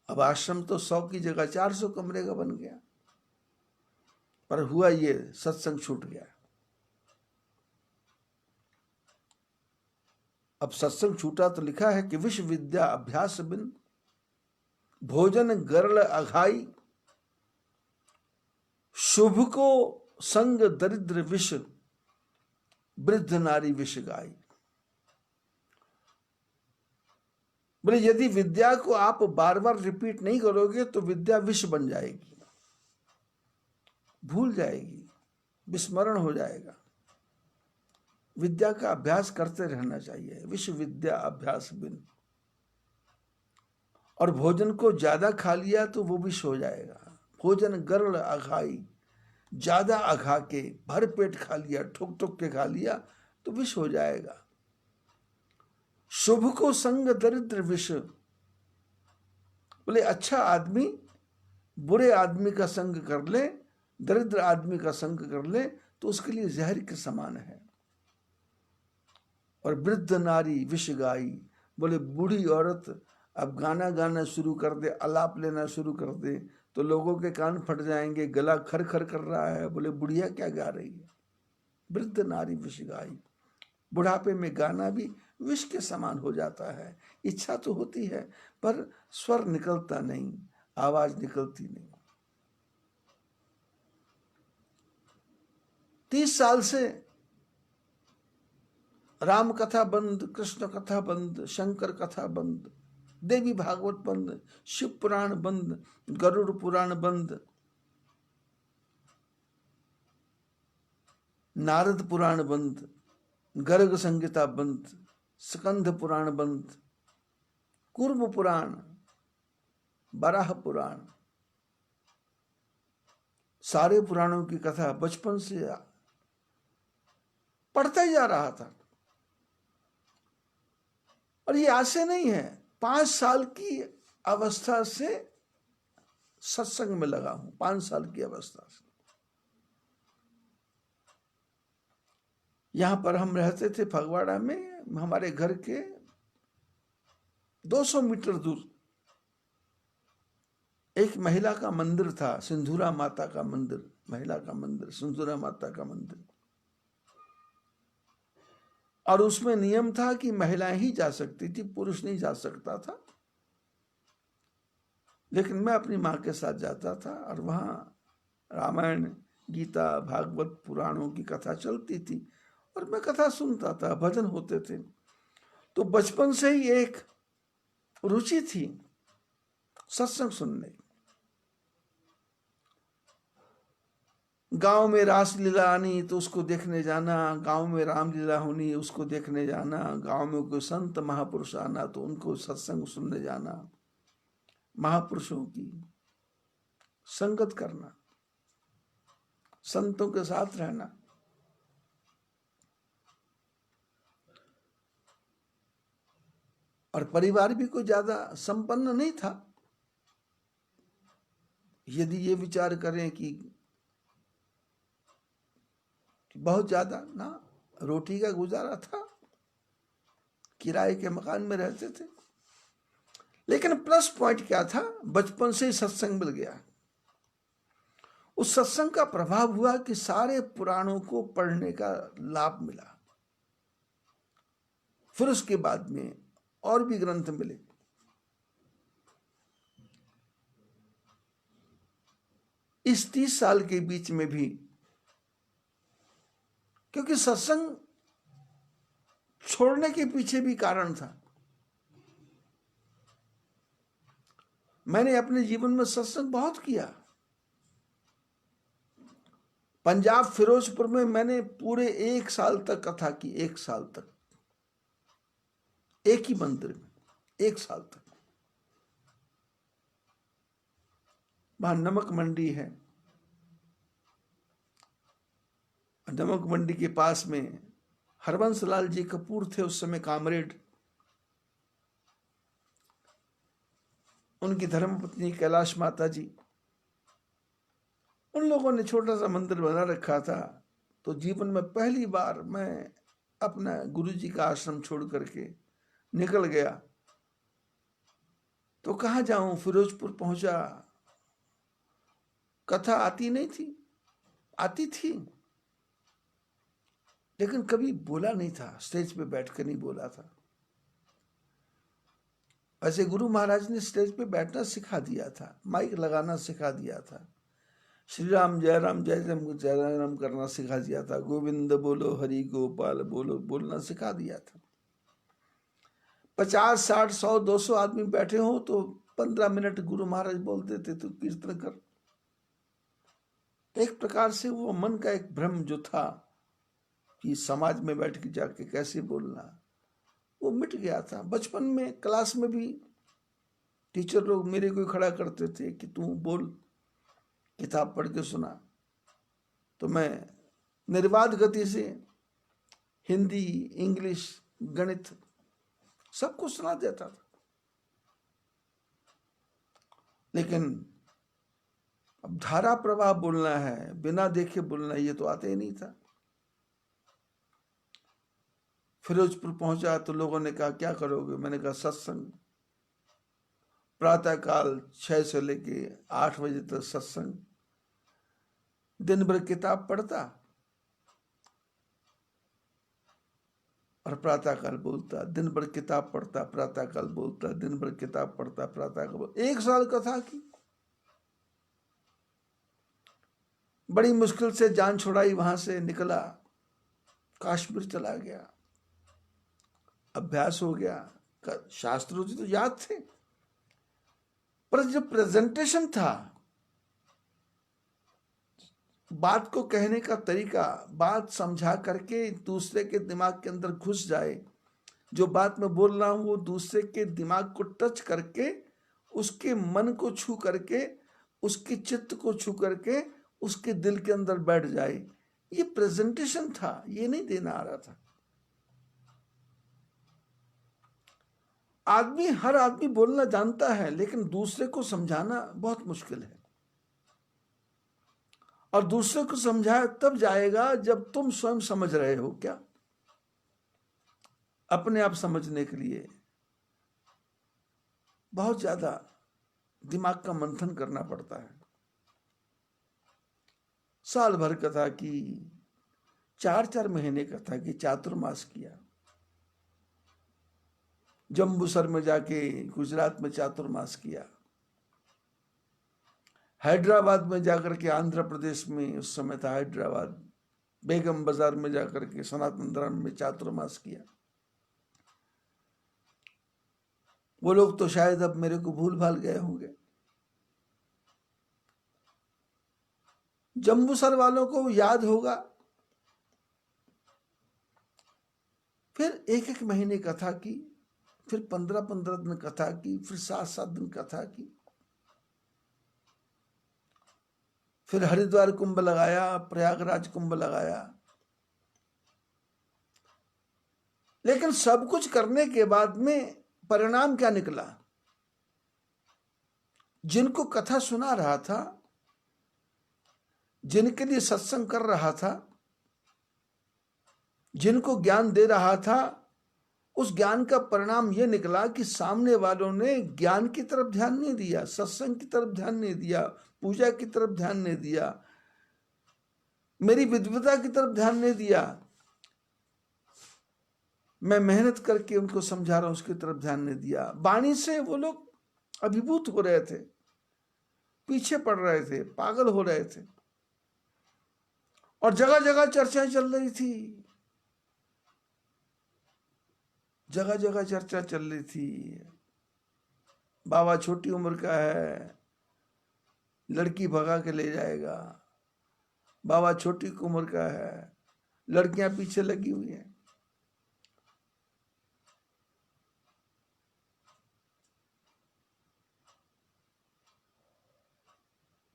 A: अब आश्रम तो 100 की जगह 400 कमरे का बन गया, पर हुआ ये, सत्संग छूट गया। अब सत्संग छूटा तो लिखा है कि विश्व विद्या अभ्यास बिन भोजन गरल अघाई, शुभ को संग दरिद्र विष वृद्ध नारी विष गाई। बोले यदि विद्या को आप बार बार रिपीट नहीं करोगे तो विद्या विष बन जाएगी, भूल जाएगी, विस्मरण हो जाएगा। विद्या का अभ्यास करते रहना चाहिए, विश्व विद्या अभ्यास बिन। और भोजन को ज्यादा खा लिया तो वो विष हो जाएगा। भोजन गरल अघाई, ज्यादा अघा के भर पेट खा लिया, ठुक ठुक के खा लिया तो विष हो जाएगा। शुभ को संग दरिद्र विष, बोले अच्छा आदमी बुरे आदमी का संग कर ले, दरिद्र आदमी का संग कर ले तो उसके लिए जहर के समान है। और वृद्ध नारी विष गाई, बोले बूढ़ी औरत अब गाना गाना शुरू कर दे, अलाप लेना शुरू कर दे तो लोगों के कान फट जाएंगे, गला खर खर कर रहा है, बोले बुढ़िया क्या गा रही है। वृद्ध नारी विष गाई, बुढ़ापे में गाना भी विष के समान हो जाता है। इच्छा तो होती है पर स्वर निकलता नहीं, आवाज निकलती नहीं। 30 साल से राम कथा बंद, कृष्ण कथा बंद, शंकर कथा बंद, देवी भागवत बंद, शिव पुराण बंद, गरुड़ पुराण बंद, नारद पुराण बंद, गर्ग संहिता बंद, स्कंद पुराण बंद, कूर्म पुराण, बराह पुराण, सारे पुराणों की कथा बचपन से पढ़ता ही जा रहा था। और ये आज से नहीं है, 5 साल की अवस्था से सत्संग में लगा हूं, 5 साल की अवस्था से। यहां पर हम रहते थे फगवाड़ा में, हमारे घर के 200 मीटर दूर एक महिला का मंदिर था, सिंधुरा माता का मंदिर, महिला का मंदिर, सिंधुरा माता का मंदिर। और उसमें नियम था कि महिलाएं ही जा सकती थी, पुरुष नहीं जा सकता था। लेकिन मैं अपनी माँ के साथ जाता था और वहाँ रामायण, गीता, भागवत, पुराणों की कथा चलती थी और मैं कथा सुनता था, भजन होते थे। तो बचपन से ही एक रुचि थी सत्संग सुनने। गांव में रासलीला आनी तो उसको देखने जाना, गांव में रामलीला होनी उसको देखने जाना, गांव में कोई संत महापुरुष आना तो उनको सत्संग सुनने जाना, महापुरुषों की संगत करना, संतों के साथ रहना। और परिवार भी कोई ज्यादा संपन्न नहीं था। यदि ये विचार करें कि बहुत ज्यादा ना, रोटी का गुजारा था, किराए के मकान में रहते थे। लेकिन प्लस पॉइंट क्या था, बचपन से ही सत्संग मिल गया। उस सत्संग का प्रभाव हुआ कि सारे पुराणों को पढ़ने का लाभ मिला। फिर उसके बाद में और भी ग्रंथ मिले। इस 30 साल के बीच में भी क्योंकि सत्संग छोड़ने के पीछे भी कारण था। मैंने अपने जीवन में सत्संग बहुत किया। पंजाब फिरोजपुर में मैंने पूरे 1 साल तक कथा की, 1 साल तक, एक ही मंदिर में 1 साल तक। वहां नमक मंडी है, नमक मंडी के पास में हरबंस लाल जी कपूर थे उस समय कामरेड। उनकी धर्मपत्नी कैलाश माता जी, उन लोगों ने छोटा सा मंदिर बना रखा था। तो जीवन में पहली बार मैं अपना गुरुजी का आश्रम छोड़ करके निकल गया। तो कहाँ जाऊं, फिरोजपुर पहुंचा। कथा आती नहीं थी, आती थी लेकिन कभी बोला नहीं था, स्टेज पे बैठकर नहीं बोला था। ऐसे गुरु महाराज ने स्टेज पे बैठना सिखा दिया था, माइक लगाना सिखा दिया था, श्री राम जय राम जय जय राम करना सिखा दिया था, गोविंद बोलो हरि गोपाल बोलो बोलना सिखा दिया था। 50 60 100 200 आदमी बैठे हो तो 15 मिनट गुरु महाराज बोलते थे तो कीर्तन कर। एक प्रकार से वो मन का एक भ्रम जो था कि समाज में बैठ के जाके कैसे बोलना, वो मिट गया था। बचपन में क्लास में भी टीचर लोग मेरे को खड़ा करते थे कि तू बोल, किताब पढ़ के सुना। तो मैं निर्बाध गति से हिंदी, इंग्लिश, गणित सब कुछ सुना देता था। लेकिन अब धारा प्रवाह बोलना है, बिना देखे बोलना, ये तो आते ही नहीं था। फिरोजपुर पहुंचा तो लोगों ने कहा क्या करोगे? मैंने कहा सत्संग। प्रातःकाल 6 से लेके 8 बजे तक सत्संग, दिन भर किताब पढ़ता और प्रातःकाल बोलता, दिन भर किताब पढ़ता, प्रातःकाल बोलता, दिन भर किताब पढ़ता, प्रातःकाल। 1 साल कथा की। बड़ी मुश्किल से जान छुड़ाई, वहां से निकला, कश्मीर चला गया, अभ्यास हो गया, शास्त्र तो याद थे, पर जो प्रेजेंटेशन था, बात को कहने का तरीका, बात समझा करके दूसरे के दिमाग के अंदर घुस जाए, जो बात मैं बोल रहा हूं वो दूसरे के दिमाग को टच करके, उसके मन को छू करके, उसके चित्त को छू करके उसके दिल के अंदर बैठ जाए, ये प्रेजेंटेशन था, ये नहीं देना आ रहा था। हर आदमी बोलना जानता है, लेकिन दूसरे को समझाना बहुत मुश्किल है। और दूसरे को समझाया तब जाएगा जब तुम स्वयं समझ रहे हो। क्या अपने आप समझने के लिए बहुत ज्यादा दिमाग का मंथन करना पड़ता है। साल भर कथा की, 4-4 महीने कथा की, चातुर्मास किया। जम्बूसर में जाके गुजरात में चातुर्मास किया, हैदराबाद में जाकर के, आंध्र प्रदेश में उस समय था हैदराबाद, बेगम बाजार में जाकर के सनातन धर्म में चातुर्मास किया। वो लोग तो शायद अब मेरे को भूल भाल गए होंगे। जम्बूसर वालों को याद होगा। फिर 1-1 महीने कथा की, फिर 15-15 दिन कथा की, फिर 7-7 दिन कथा की, फिर हरिद्वार कुंभ लगाया, प्रयागराज कुंभ लगाया। लेकिन सब कुछ करने के बाद में परिणाम क्या निकला? जिनको कथा सुना रहा था, जिनके लिए सत्संग कर रहा था, जिनको ज्ञान दे रहा था, उस ज्ञान का परिणाम यह निकला कि सामने वालों ने ज्ञान की तरफ ध्यान नहीं दिया, सत्संग की तरफ ध्यान नहीं दिया, पूजा की तरफ ध्यान नहीं दिया, मेरी विद्वता की तरफ ध्यान नहीं दिया। मैं मेहनत करके उनको समझा रहा हूं, उसकी तरफ ध्यान नहीं दिया। वाणी से वो लोग अभिभूत हो रहे थे, पीछे पड़ रहे थे, पागल हो रहे थे। और जगह जगह चर्चाएं चल रही थी, जगह जगह चर्चा चल रही थी। बाबा छोटी उम्र का है, लड़की भगा के ले जाएगा। बाबा छोटी उम्र का है, लड़कियां पीछे लगी हुई हैं।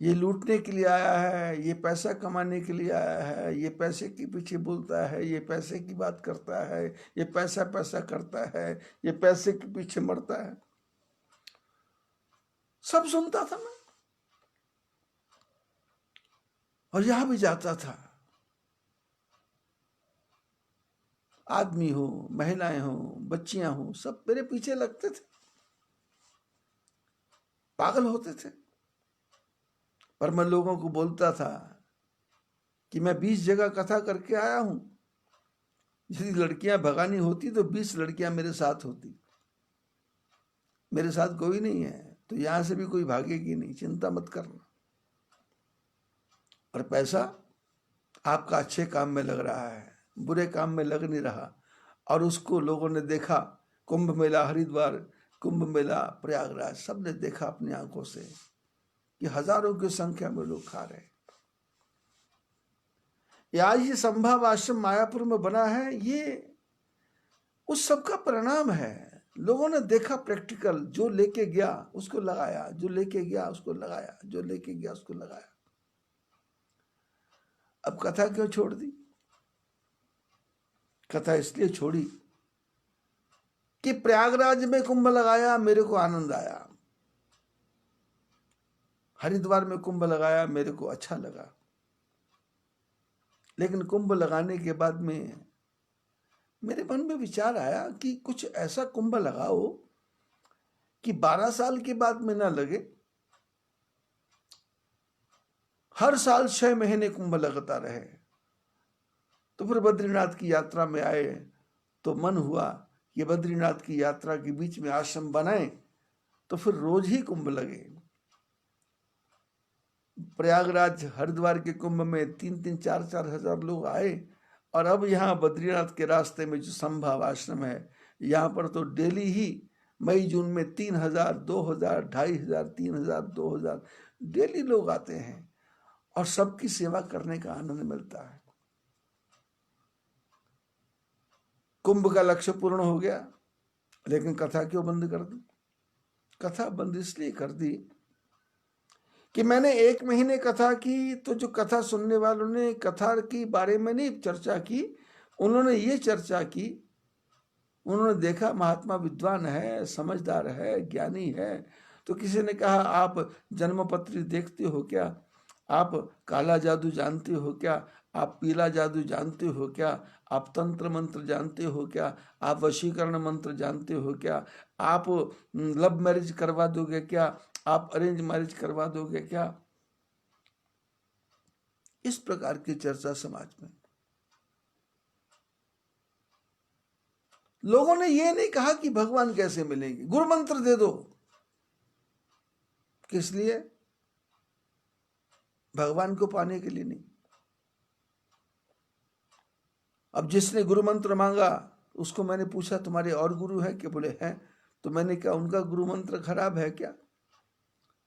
A: ये लूटने के लिए आया है, ये पैसा कमाने के लिए आया है, ये पैसे के पीछे बोलता है, ये पैसे की बात करता है, ये पैसा पैसा करता है, ये पैसे के पीछे मरता है। सब सुनता था मैं, और यहां भी जाता था। आदमी हो, महिलाएं हो, बच्चियां हो, सब मेरे पीछे लगते थे, पागल होते थे। पर मैं लोगों को बोलता था कि मैं 20 जगह कथा करके आया हूं। यदि लड़कियां भगानी होती तो 20 लड़कियां मेरे साथ होती। मेरे साथ कोई नहीं है तो यहां से भी कोई भागेगी नहीं, चिंता मत करना। और पैसा आपका अच्छे काम में लग रहा है, बुरे काम में लग नहीं रहा। और उसको लोगों ने देखा, कुंभ मेला हरिद्वार, कुंभ मेला प्रयागराज, सब ने देखा अपनी आंखों से कि हजारों की संख्या में लोग खा रहे हैं। आज ये संभव आश्रम मायापुर में बना है, ये उस सब का परिणाम है। लोगों ने देखा प्रैक्टिकल, जो लेके गया उसको लगाया, जो लेके गया उसको लगाया, जो लेके गया उसको लगाया। अब कथा क्यों छोड़ दी? कथा इसलिए छोड़ी कि प्रयागराज में कुंभ लगाया, मेरे को आनंद आया। हरिद्वार में कुंभ लगाया, मेरे को अच्छा लगा। लेकिन कुंभ लगाने के बाद में मेरे मन में विचार आया कि कुछ ऐसा कुंभ लगाओ कि 12 साल के बाद में ना लगे। हर साल 6 महीने कुंभ लगता रहे। तो फिर बद्रीनाथ की यात्रा में आए तो मन हुआ कि बद्रीनाथ की यात्रा के बीच में आश्रम बनाए तो फिर रोज ही कुंभ लगे। प्रयागराज हरिद्वार के कुंभ में 3-3, 4-4 हजार लोग आए। और अब यहाँ बद्रीनाथ के रास्ते में जो संभव आश्रम है, यहाँ पर तो डेली ही मई जून में 3,000, 2,000, 2,500, 3,000, 2,000 डेली लोग आते हैं और सबकी सेवा करने का आनंद मिलता है। कुंभ का लक्ष्य पूर्ण हो गया, लेकिन कथा क्यों बंद कर दी? कथा बंद इसलिए कर दी कि मैंने 1 महीने कथा की तो जो कथा सुनने वालों ने कथा की बारे में नहीं चर्चा की, उन्होंने ये चर्चा की, उन्होंने देखा महात्मा विद्वान है, समझदार है, ज्ञानी है। तो किसी ने कहा आप जन्मपत्री देखते हो क्या? आप काला जादू जानते हो क्या? आप पीला जादू जानते हो क्या? आप तंत्र मंत्र जानते हो क्या? आप वशीकरण मंत्र जानते हो क्या? आप लव मैरिज करवा दोगे क्या? आप अरेंज मैरिज करवा दोगे क्या? इस प्रकार की चर्चा समाज में। लोगों ने यह नहीं कहा कि भगवान कैसे मिलेंगे, गुरु मंत्र दे दो। किस लिए? भगवान को पाने के लिए नहीं। अब जिसने गुरु मंत्र मांगा उसको मैंने पूछा तुम्हारे और गुरु है क्या? बोले हैं। तो मैंने कहा उनका गुरु मंत्र खराब है क्या?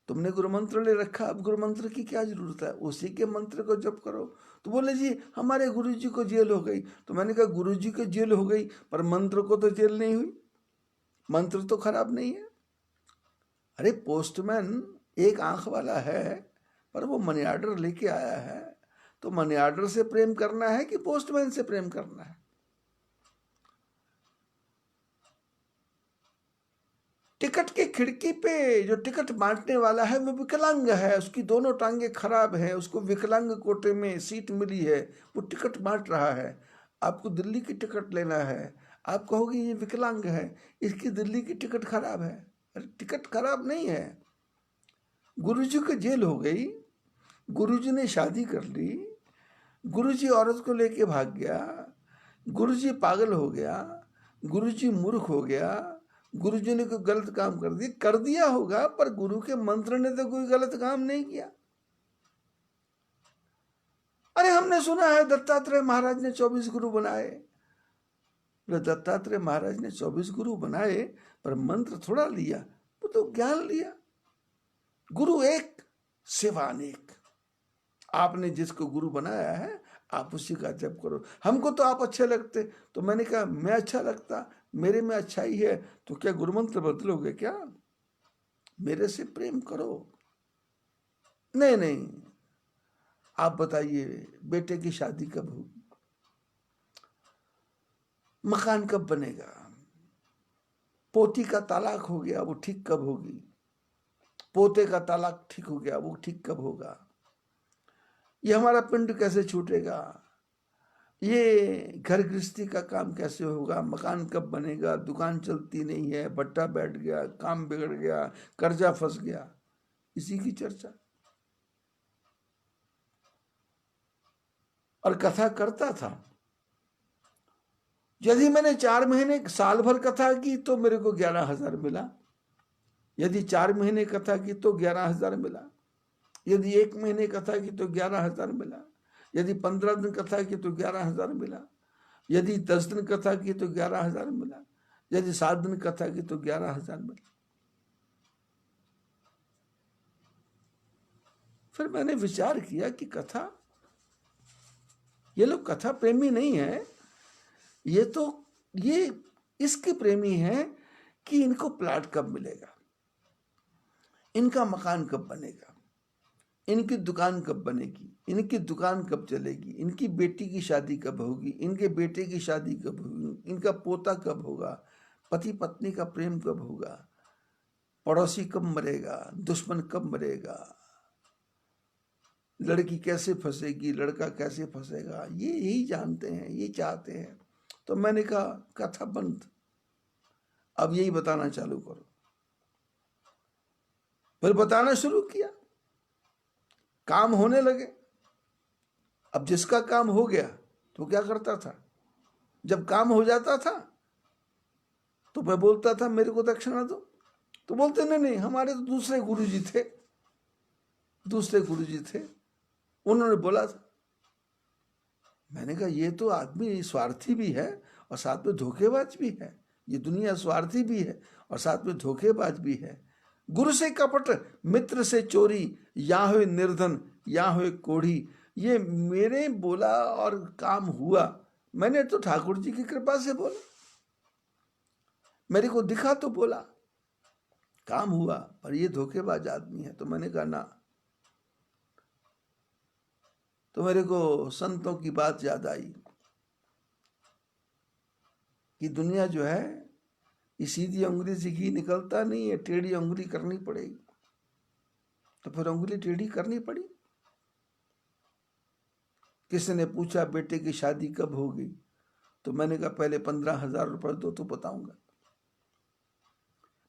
A: तुमने गुरु मंत्र ले रखा, अब गुरु मंत्र की क्या जरूरत है? उसी के मंत्र को जप करो। तो बोले जी हमारे गुरु जी को जेल हो गई। तो मैंने कहा गुरु जी को जेल हो गई पर मंत्र को तो जेल नहीं हुई, मंत्र तो खराब नहीं है। अरे पोस्टमैन एक आंख वाला है पर वो मनी ऑर्डर लेके आया है, तो मनी ऑर्डर से प्रेम करना है कि पोस्टमैन से प्रेम करना है? टिकट की खिड़की पे जो टिकट बांटने वाला है वो विकलांग है, उसकी दोनों टांगे खराब हैं, उसको विकलांग कोटे में सीट मिली है, वो टिकट बांट रहा है। आपको दिल्ली की टिकट लेना है, आप कहोगे ये विकलांग है, इसकी दिल्ली की टिकट खराब है। अरे टिकट खराब नहीं है। गुरुजी को जेल हो गई, गुरुजी ने शादी कर ली, गुरुजी औरत को लेके भाग गया, गुरुजी पागल हो गया, गुरुजी मूर्ख हो गया, गुरुजी ने कोई गलत काम कर दिया होगा, पर गुरु के मंत्र ने तो कोई गलत काम नहीं किया। अरे हमने सुना है दत्तात्रेय महाराज ने 24 गुरु बनाए। दत्तात्रेय महाराज ने 24 गुरु बनाए, पर मंत्र थोड़ा लिया, वो तो ज्ञान लिया। गुरु एक, सेवा अनेक। आपने जिसको गुरु बनाया है आप उसी का जप करो। हमको तो आप अच्छे लगते, तो मैंने कहा मैं अच्छा लगता, मेरे में अच्छाई है, तो क्या गुरु मंत्र बदलोगे क्या? मेरे से प्रेम करो। नहीं नहीं, आप बताइए बेटे की शादी कब होगी, मकान कब बनेगा, पोती का तलाक हो गया वो ठीक कब होगी, पोते का तलाक ठीक हो गया वो ठीक कब होगा, ये हमारा पिंड कैसे छूटेगा, ये घर गृहस्थी का काम कैसे होगा, मकान कब बनेगा, दुकान चलती नहीं है, भट्टा बैठ गया, काम बिगड़ गया, कर्जा फंस गया, इसी की चर्चा। और कथा करता था। यदि मैंने 4 महीने साल भर कथा की तो मेरे को 11,000 मिला, यदि 4 महीने कथा की तो 11,000 मिला, यदि 1 महीने कथा की तो 11,000 मिला, यदि 15 दिन कथा की तो 11,000 मिला, यदि 10 दिन कथा की तो 11,000 मिला, यदि 7 दिन कथा की तो 11,000 मिला। फिर मैंने विचार किया कि कथा, ये लोग कथा प्रेमी नहीं है, ये इसके प्रेमी है कि इनको प्लाट कब मिलेगा, इनका मकान कब बनेगा, इनकी दुकान कब बनेगी, इनकी दुकान कब चलेगी, इनकी बेटी की शादी कब होगी, इनके बेटे की शादी कब होगी, इनका पोता कब होगा, पति पत्नी का प्रेम कब होगा, पड़ोसी कब मरेगा, दुश्मन कब मरेगा, लड़की कैसे फंसेगी, लड़का कैसे फंसेगा, ये यही जानते हैं, ये चाहते हैं। तो मैंने कहा कथा बंद, अब यही बताना चालू करो। फिर बताना शुरू किया, काम होने लगे। अब जिसका काम हो गया तो क्या करता था, जब काम हो जाता था तो मैं बोलता था मेरे को दक्षिणा दो, तो बोलते नहीं नहीं, हमारे तो दूसरे गुरुजी थे, दूसरे गुरुजी थे, उन्होंने बोला था। मैंने कहा ये तो आदमी स्वार्थी भी है और साथ में धोखेबाज भी है, ये दुनिया स्वार्थी भी है और साथ में धोखेबाज भी है। गुरु से कपट, मित्र से चोरी, या हुए निर्धन या हुए कोढ़ी। ये मेरे बोला और काम हुआ। मैंने तो ठाकुर जी की कृपा से बोला, मेरे को दिखा तो बोला, काम हुआ, पर ये धोखेबाज आदमी है। तो मैंने कहा ना। तो मेरे को संतों की बात याद आई कि दुनिया जो है, ये सीधी उंगली से घी निकलता नहीं है, टेढ़ी उंगली करनी पड़ेगी। तो फिर उंगली टेढ़ी करनी पड़ी। किसी ने पूछा बेटे की शादी कब होगी, तो मैंने कहा पहले 15,000 रुपये दो तो बताऊंगा।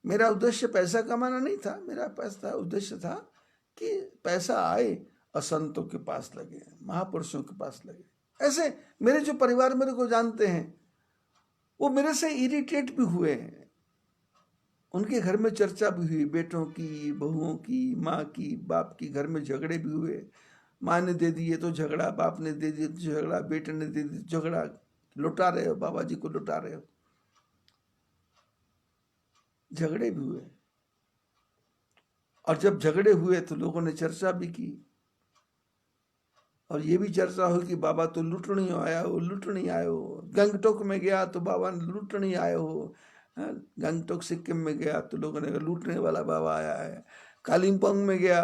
A: मेरा उद्देश्य पैसा कमाना नहीं था, मेरा पैसा उद्देश्य था कि पैसा आए और संतों के पास लगे, महापुरुषों के पास लगे। ऐसे मेरे जो परिवार मेरे को जानते हैं वो मेरे से इरिटेट भी हुए हैं, उनके घर में चर्चा भी हुई, बेटों की, बहुओं की, माँ की, बाप की, घर में झगड़े भी हुए। माँ ने दे दिए तो झगड़ा, बाप ने दे दिए तो झगड़ा, बेटे ने दे दिए तो झगड़ा, लुटा रहे हो बाबा जी को, लुटा रहे हो, झगड़े भी हुए। और जब झगड़े हुए तो लोगों ने चर्चा भी की, और ये भी चर्चा हो कि बाबा तो लुटनी आया हो, लुटनी आए हो। गंगटोक में गया तो बाबा लुटनी आए हो, गंगटोक सिक्किम में गया तो लोगों ने कहा लूटने वाला बाबा आया है। कालिम्पोंग में गया,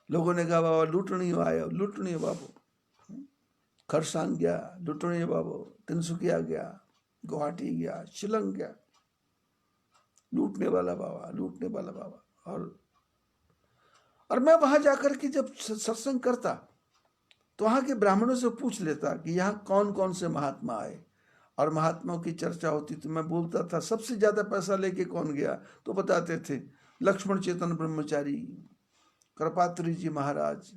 A: लोगों ने कहा बाबा लूटनी आया हो, लूटनी बाबू। खरसांग गया, लुटनी बाबू। तिनसुकिया गया, गुवाहाटी गया, शिलंग गया, लूटने वाला बाबा, लूटने वाला बाबा। और मैं वहां जाकर के जब सत्संग करता तो वहां के ब्राह्मणों से पूछ लेता कि यहाँ कौन कौन से महात्मा आए, और महात्माओं की चर्चा होती तो मैं बोलता था सबसे ज्यादा पैसा लेके कौन गया, तो बताते थे लक्ष्मण चेतन ब्रह्मचारी, कृपात्री जी महाराज,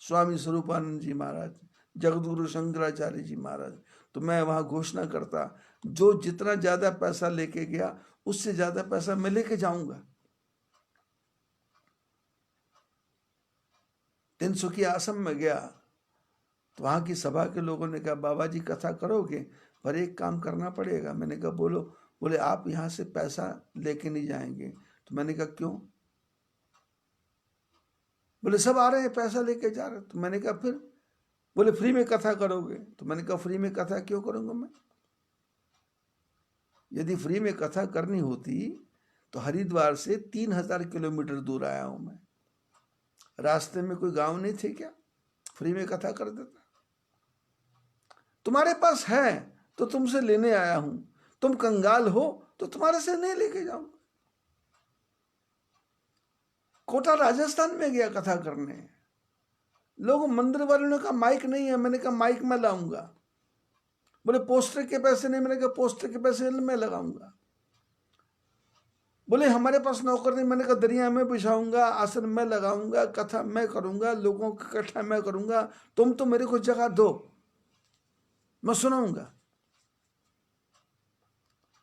A: स्वामी स्वरूपानंद जी महाराज, जगतगुरु शंकराचार्य जी महाराज। तो मैं वहां घोषणा करता जो जितना ज्यादा पैसा लेके गया उससे ज्यादा पैसा मैं लेके जाऊंगा। तिनसुकिया असम में गया तो वहाँ की सभा के लोगों ने कहा बाबा जी कथा करोगे, पर एक काम करना पड़ेगा। मैंने कहा बोलो। बोले आप यहाँ से पैसा लेके नहीं जाएंगे। तो मैंने कहा क्यों? बोले सब आ रहे हैं पैसा लेके जा रहे। तो मैंने कहा फिर? बोले फ्री में कथा करोगे। तो मैंने कहा फ्री में कथा क्यों करूँगा मैं? यदि फ्री में कथा करनी होती तो हरिद्वार से 3000 किलोमीटर दूर आया हूं मैं, रास्ते में कोई गांव नहीं थे क्या? फ्री में कथा कर देता। तुम्हारे पास है तो तुमसे लेने आया हूं, तुम कंगाल हो तो तुम्हारे से नहीं लेके जाऊंगा। कोटा राजस्थान में गया कथा करने, लोग मंदिर वालों ने कहा माइक नहीं है। मैंने कहा माइक मैं लाऊंगा। बोले पोस्टर के पैसे नहीं। मैंने कहा पोस्टर के पैसे मैं लगाऊंगा। बोले हमारे पास नौकर नहीं। मैंने कहा दरिया में बिछाऊंगा, आसन मैं लगाऊंगा, कथा मैं करूंगा, लोगों की इकट्ठा मैं करूंगा, तुम तो मेरे को जगह दो, मैं सुनाऊंगा।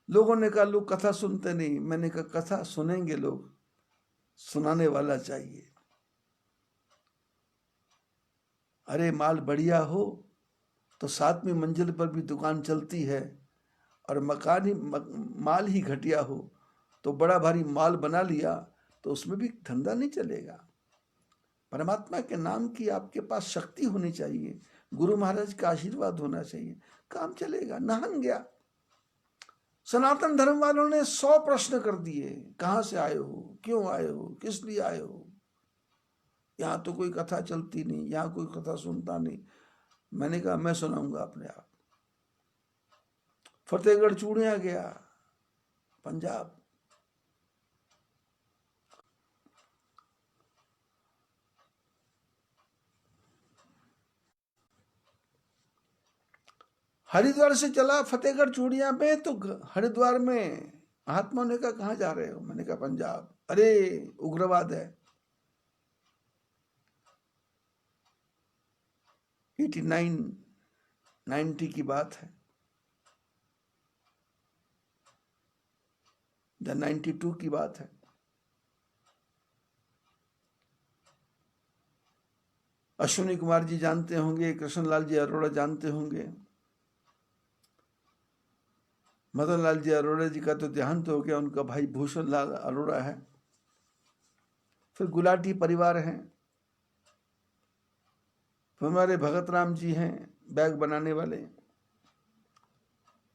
A: लोगों ने कहा लोग कथा सुनते नहीं। मैंने कहा कथा सुनेंगे लोग, सुनाने वाला चाहिए। अरे माल बढ़िया हो तो 7वीं मंजिल पर भी दुकान चलती है, और मकान ही माल ही घटिया हो तो बड़ा भारी माल बना लिया तो उसमें भी धंधा नहीं चलेगा। परमात्मा के नाम की आपके पास शक्ति होनी चाहिए, गुरु महाराज का आशीर्वाद होना चाहिए, काम चलेगा। नहन गया। सनातन धर्म वालों ने 100 प्रश्न कर दिए, कहां से आए हो, क्यों आए हो, किस लिए आए हो, यहां तो कोई कथा चलती नहीं, यहां कोई कथा सुनता नहीं। मैंने कहा मैं सुनाऊंगा अपने आप। फतेहगढ़ चूड़ियां गया, पंजाब। हरिद्वार से चला फतेहगढ़ चूड़ियां पे, तो हरिद्वार में महात्मा ने कहा कहाँ जा रहे हो? मैंने कहा पंजाब। अरे उग्रवाद है। 89 90 की बात है या 92 की बात है। अश्विनी कुमार जी जानते होंगे, कृष्णलाल जी अरोड़ा जानते होंगे। मदन लाल जी अरोड़ा जी का तो देहांत हो गया, उनका भाई भूषण लाल अरोड़ा है। फिर गुलाटी परिवार हैं, फिर हमारे भगत राम जी हैं बैग बनाने वाले,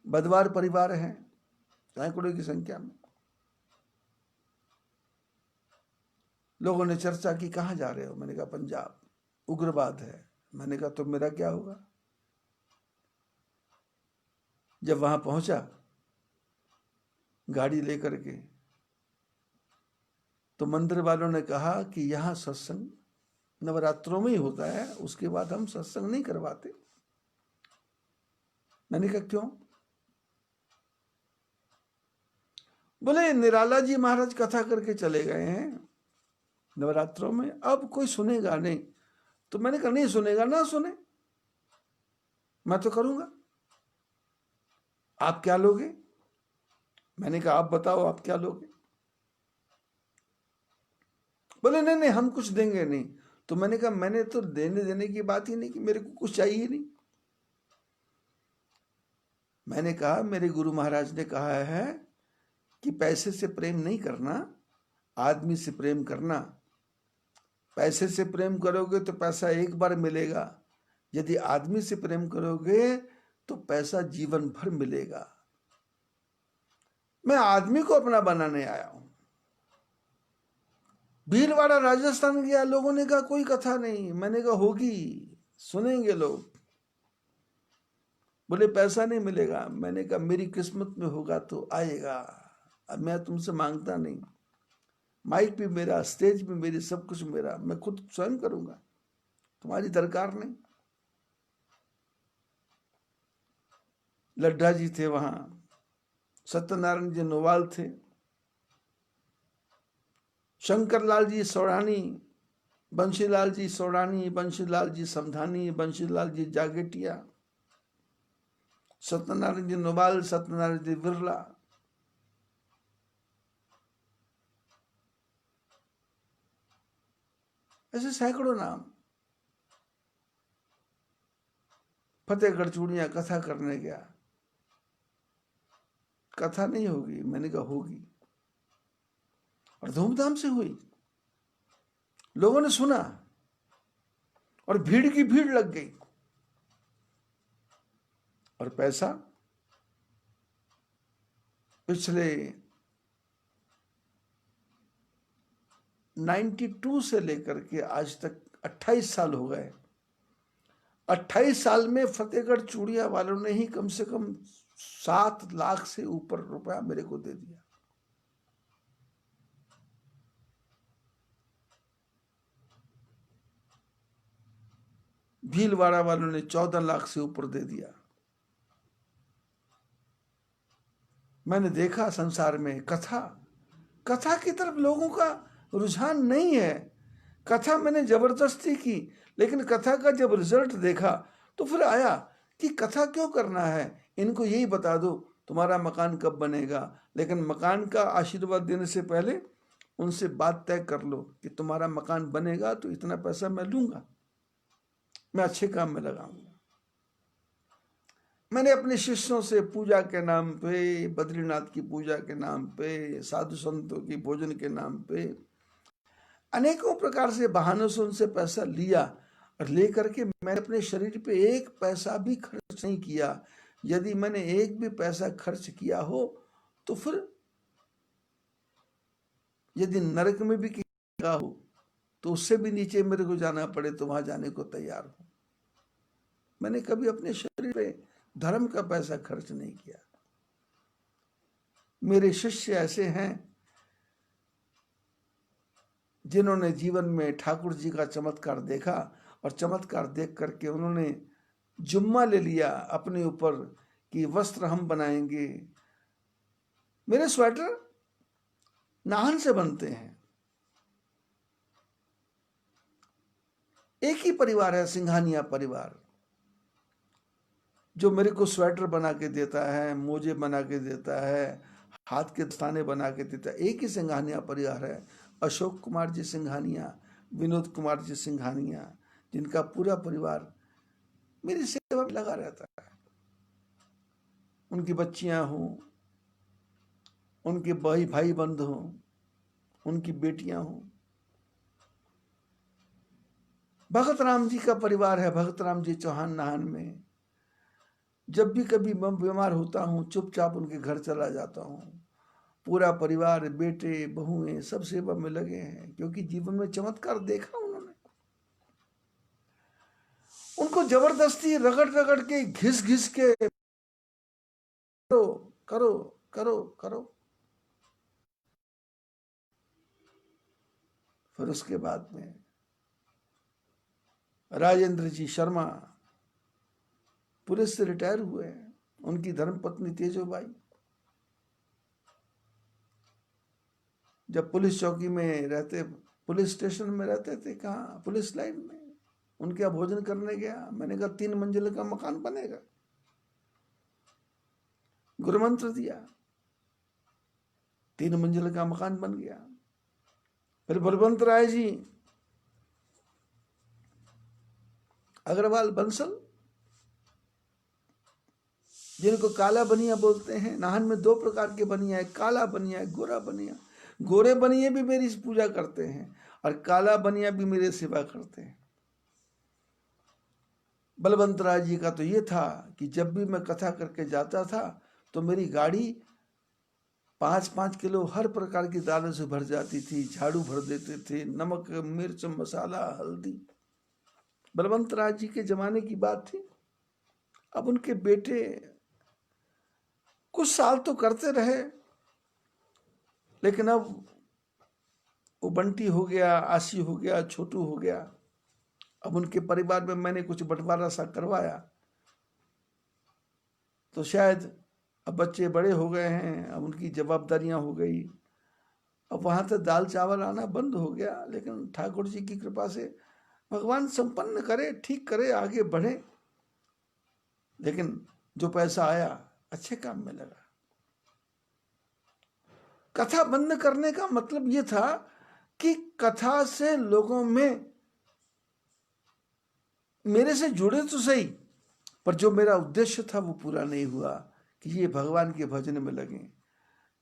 A: बदवार परिवार हैं सैकड़ों की संख्या में। लोगों ने चर्चा की कहाँ जा रहे हो? मैंने कहा पंजाब, उग्रवाद है। मैंने कहा तो मेरा क्या होगा? जब वहां पहुंचा गाड़ी लेकर के, तो मंदिर वालों ने कहा कि यहां सत्संग नवरात्रों में ही होता है, उसके बाद हम सत्संग नहीं करवाते। मैंने कहा क्यों? बोले निराला जी महाराज कथा करके चले गए हैं नवरात्रों में, अब कोई सुनेगा नहीं। तो मैंने कहा नहीं सुनेगा ना सुने, मैं तो करूंगा। आप क्या लोगे? मैंने कहा आप बताओ आप क्या लोगे? बोले नहीं नहीं हम कुछ देंगे नहीं। तो मैंने कहा मैंने तो देने देने की बात ही नहीं की, मेरे को कुछ चाहिए नहीं। मैंने कहा मेरे गुरु महाराज ने कहा है कि पैसे से प्रेम नहीं करना, आदमी से प्रेम करना। पैसे से प्रेम करोगे तो पैसा एक बार मिलेगा, यदि आदमी से प्रेम करोगे तो पैसा जीवन भर मिलेगा। मैं आदमी को अपना बनाने आया हूं। भीलवाड़ा राजस्थान गया, लोगों ने कहा कोई कथा नहीं। मैंने कहा होगी, सुनेंगे लोग। बोले पैसा नहीं मिलेगा। मैंने कहा मेरी किस्मत में होगा तो आएगा, अब मैं तुमसे मांगता नहीं। माइक भी मेरा, स्टेज भी मेरी, सब कुछ मेरा, मैं खुद स्वयं करूंगा, तुम्हारी दरकार नहीं। लड्ढा जी थे वहां, सत्यनारायण जी नोवाल थे, शंकर लाल जी सोड़ानी, बंशीलाल जी सोड़ानी, बंशीलाल जी समधानी, बंशीलाल जी जागेटिया, सत्यनारायण जी नोवाल, सत्यनारायण जी बिरला। ऐसे सैकड़ों नाम। फतेहगढ़ चूड़ियां कथा करने गया। कथा नहीं होगी, मैंने कहा होगी, और धूमधाम से हुई। लोगों ने सुना और भीड़ की भीड़ लग गई। और पैसा पिछले 92 से लेकर के आज तक 28 साल हो गए। 28 साल में फतेहगढ़ चूड़िया वालों ने ही कम से कम 7 लाख से ऊपर रुपया मेरे को दे दिया। भीलवाड़ा वालों ने 14 लाख से ऊपर दे दिया। मैंने देखा संसार में कथा की तरफ लोगों का रुझान नहीं है। कथा मैंने जबरदस्ती की, लेकिन कथा का जब रिजल्ट देखा तो फिर आया कि कथा क्यों करना है, इनको यही बता दो तुम्हारा मकान कब बनेगा, लेकिन मकान का आशीर्वाद देने से पहले उनसे बात तय कर लो कि तुम्हारा मकान बनेगा तो इतना पैसा मैं लूंगा, मैं अच्छे काम में लगाऊंगा। मैंने अपने शिष्यों से पूजा के नाम पे, बद्रीनाथ की पूजा के नाम पे, साधु संतों की भोजन के नाम पे, अनेकों प्रकार से बहानों से उनसे पैसा लिया, और लेकर के मैंने अपने शरीर पे एक पैसा भी खर्च नहीं किया। यदि मैंने एक भी पैसा खर्च किया हो तो फिर यदि नरक में भी किया हो तो उससे भी नीचे मेरे को जाना पड़े तो वहां जाने को तैयार हूं। मैंने कभी अपने शरीर पे धर्म का पैसा खर्च नहीं किया। मेरे शिष्य ऐसे हैं जिन्होंने जीवन में ठाकुर जी का चमत्कार देखा, और चमत्कार देख करके उन्होंने जुम्मा ले लिया अपने ऊपर कि वस्त्र हम बनाएंगे। मेरे स्वेटर नाहन से बनते हैं। एक ही परिवार है, सिंघानिया परिवार, जो मेरे को स्वेटर बना के देता है, मोजे बना के देता है, हाथ के दस्ताने बना के देता है। एक ही सिंघानिया परिवार है, अशोक कुमार जी सिंघानिया, विनोद कुमार जी सिंघानिया, जिनका पूरा परिवार मेरी सेवा में लगा रहता है। उनकी बच्चियां हों, उनके भाई बंधु हों, उनकी बेटियां हों। भगत राम जी का परिवार है, भगत राम जी चौहान नाहन में। जब भी कभी मैं बीमार होता हूँ चुपचाप उनके घर चला जाता हूँ। पूरा परिवार, बेटे बहुएं सब सेवा में लगे हैं, क्योंकि जीवन में चमत्कार देखा उन्होंने। उनको जबरदस्ती रगड़ रगड़ के, घिस घिस के करो करो करो करो। फिर उसके बाद में राजेंद्र जी शर्मा पुलिस से रिटायर हुए हैं। उनकी धर्मपत्नी तेजोबाई जब पुलिस चौकी में रहते, पुलिस स्टेशन में रहते थे, कहाँ पुलिस लाइन में, उनके यहाँ भोजन करने गया। मैंने कहा 3 मंजिल का मकान बनेगा, गुरु मंत्र दिया, 3 मंजिल का मकान बन गया। फिर बलवंत राय जी अग्रवाल बंसल, जिनको काला बनिया बोलते हैं। नाहन में 2 प्रकार के बनिया है, काला बनिया है, गोरा बनिया। गोरे बनिए भी मेरी पूजा करते हैं और काला बनिया भी मेरी सेवा करते हैं। बलवंत राय जी का तो ये था कि जब भी मैं कथा करके जाता था तो मेरी गाड़ी 5-5 किलो हर प्रकार की दालों से भर जाती थी। झाड़ू भर देते थे, नमक, मिर्च, मसाला, हल्दी। बलवंत राय जी के जमाने की बात थी। अब उनके बेटे कुछ साल तो करते रहे, लेकिन अब वो बंटी हो गया, आशी हो गया, छोटू हो गया। अब उनके परिवार में मैंने कुछ बंटवारा सा करवाया, तो शायद अब बच्चे बड़े हो गए हैं, अब उनकी जवाबदारियां हो गई। अब वहां तक दाल चावल आना बंद हो गया, लेकिन ठाकुर जी की कृपा से भगवान संपन्न करे, ठीक करे, आगे बढ़े। लेकिन जो पैसा आया अच्छे काम में लगा। कथा बंद करने का मतलब यह था कि कथा से लोगों में मेरे से जुड़े तो सही, पर जो मेरा उद्देश्य था वो पूरा नहीं हुआ कि ये भगवान के भजन में लगे,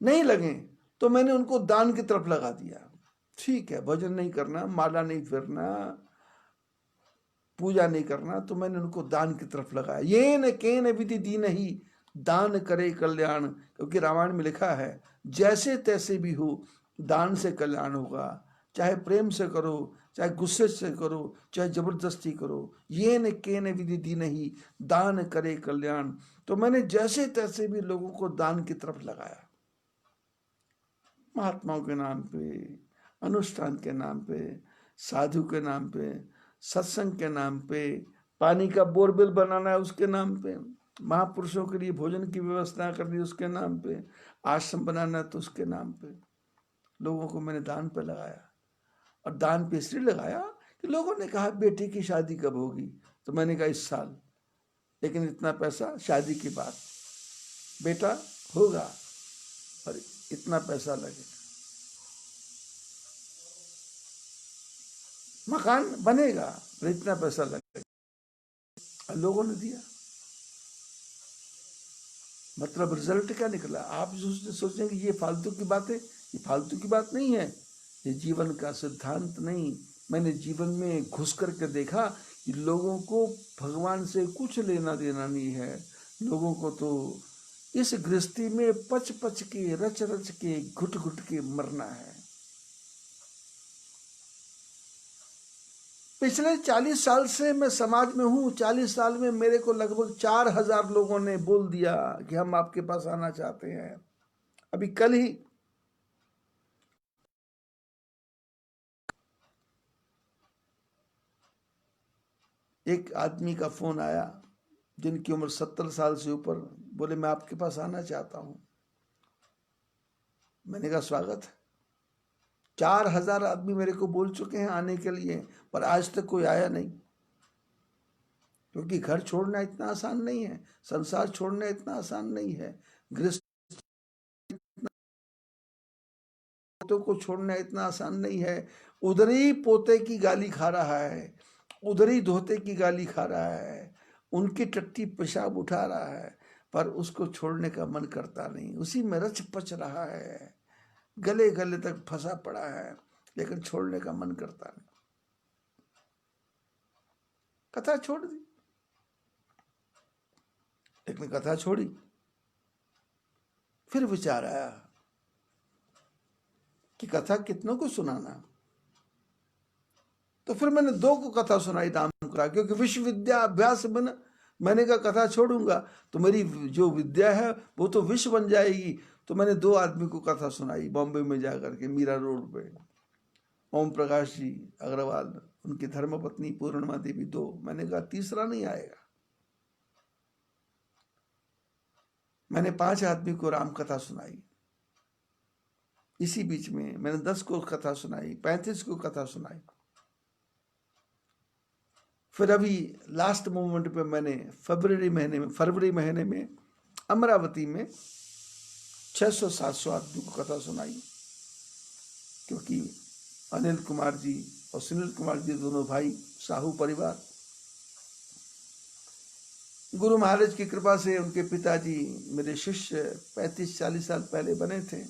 A: नहीं लगे तो मैंने उनको दान की तरफ लगा दिया। ठीक है, भजन नहीं करना, माला नहीं फेरना, पूजा नहीं करना, तो मैंने उनको दान की तरफ लगाया। ये न के न विधि दीन ही दान करे कल्याण, क्योंकि रामायण में लिखा है जैसे तैसे भी हो दान से कल्याण होगा। चाहे प्रेम से करो, चाहे गुस्से से करो, चाहे जबरदस्ती करो, ये न के न विधि दीन ही दान करे कल्याण। तो मैंने जैसे तैसे भी लोगों को दान की तरफ लगाया, महात्माओं के नाम पे, अनुष्ठान के नाम पे, साधु के नाम पे, सत्संग के नाम पे, पानी का बोरवेल बनाना है उसके नाम पे, महापुरुषों के लिए भोजन की व्यवस्था करनी उसके नाम पे, आश्रम बनाना है तो उसके नाम पे लोगों को मैंने दान पे लगाया। और दान पे इसलिए लगाया कि लोगों ने कहा बेटी की शादी कब होगी, तो मैंने कहा इस साल, लेकिन इतना पैसा शादी के बाद, बेटा होगा और इतना पैसा लगेगा, मकान बनेगा और इतना पैसा लगेगा। और लोगों ने दिया। मतलब रिजल्ट क्या निकला? आप सोचेंगे ये फालतू की बात है, ये फालतू की बात नहीं है, ये जीवन का सिद्धांत नहीं। मैंने जीवन में घुस करके देखा कि लोगों को भगवान से कुछ लेना देना नहीं है। लोगों को तो इस गृहस्थी में पच पच के, रच रच के, घुट घुट के मरना है। पिछले 40 साल से मैं समाज में हूँ। 40 साल में मेरे को लगभग 4000 लोगों ने बोल दिया कि हम आपके पास आना चाहते हैं। अभी कल ही एक आदमी का फोन आया जिनकी उम्र 70 साल से ऊपर, बोले मैं आपके पास आना चाहता हूँ। मैंने कहा स्वागत है। 4000 आदमी मेरे को बोल चुके हैं आने के लिए, पर आज तक कोई आया नहीं। क्योंकि घर छोड़ना इतना आसान नहीं है, संसार छोड़ना इतना आसान नहीं है, गृहस्थ को छोड़ना इतना आसान नहीं है। उधर ही पोते की गाली खा रहा है, उधर ही धोते की गाली खा रहा है, उनकी टट्टी पेशाब उठा रहा है, पर उसको छोड़ने का मन करता नहीं। उसी में रच पच रहा है, गले गले तक फंसा पड़ा है, लेकिन छोड़ने का मन करता नहीं। कथा छोड़ दी, लेकिन कथा छोड़ी। फिर विचार आया कि कथा कितनों को सुनाना। तो फिर मैंने 2 को कथा सुनाई दाम करा, क्योंकि विश्वविद्या अभ्यास बन, मैंने कहा कथा छोड़ूंगा तो मेरी जो विद्या है वो तो विश्व बन जाएगी। तो मैंने 2 आदमी को कथा सुनाई बॉम्बे में जाकर के, मीरा रोड पे, ओम प्रकाश जी अग्रवाल, उनकी धर्मपत्नी पूर्णिमा देवी, 2। मैंने कहा तीसरा नहीं आएगा। मैंने 5 आदमी को राम कथा सुनाई। इसी बीच में मैंने 10 को कथा सुनाई, 35 को कथा सुनाई। फिर अभी लास्ट मोमेंट पे मैंने फरवरी महीने में अमरावती में 600-700 आदमी को कथा सुनाई। क्योंकि अनिल कुमार जी और सुनील कुमार जी दोनों भाई, साहू परिवार, गुरु महाराज की कृपा से उनके पिताजी मेरे शिष्य 35-40 साल पहले बने थे।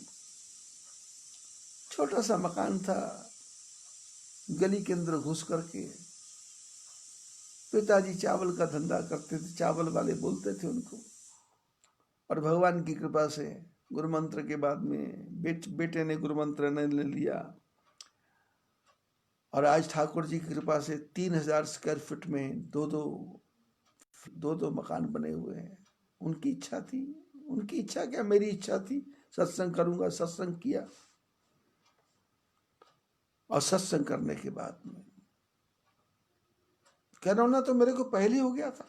A: छोटा सा मकान था, गली के अंदर घुस करके पिताजी चावल का धंधा करते थे, चावल वाले बोलते थे उनको। और भगवान की कृपा से गुरु मंत्र के बाद में बेटे ने गुरु मंत्र ले लिया। और आज ठाकुर जी की कृपा से 3000 स्क्वायर फीट में दो मकान बने हुए हैं। उनकी इच्छा थी, उनकी इच्छा क्या मेरी इच्छा थी, सत्संग करूंगा, सत्संग किया। और सत्संग करने के बाद में कोरोना तो मेरे को पहले हो गया था।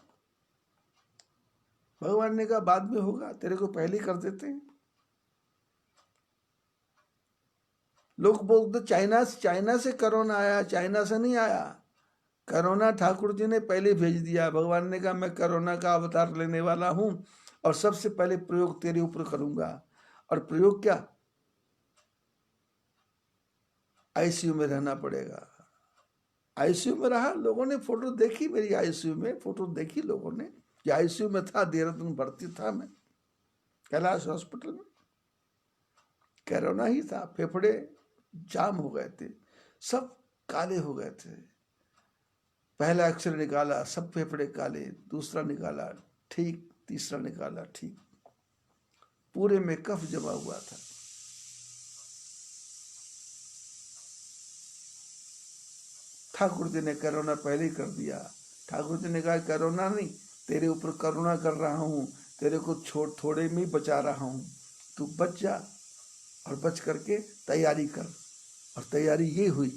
A: भगवान ने कहा बाद में होगा, तेरे को पहले कर देते हैं। लोग बोलते चाइना से कोरोना आया, चाइना से नहीं आया। कोरोना ठाकुर जी ने पहले भेज दिया। भगवान ने कहा मैं कोरोना का अवतार लेने वाला हूं और सबसे पहले प्रयोग तेरे ऊपर करूंगा। और प्रयोग क्या? आईसीयू में रहना पड़ेगा। आईसीयू में रहा, लोगों ने फोटो देखी मेरी, आईसीयू में फोटो देखी लोगों ने, ये आईसीयू में था, देहरादून भर्ती था मैं कैलाश हॉस्पिटल में। कोरोना ही था, फेफड़े जाम हो गए थे, सब काले हो गए थे। पहला एक्सरे निकाला, सब फेफड़े काले, दूसरा निकाला ठीक, तीसरा निकाला ठीक, पूरे में कफ जमा हुआ था। ठाकुर जी ने कोरोना पहले ही कर दिया। ठाकुर जी ने कहा कोरोना नहीं, तेरे ऊपर करुणा कर रहा हूं, तेरे को छोड़ थोड़े में ही बचा रहा हूं, तू बच जा और बच करके तैयारी कर। और तैयारी ये हुई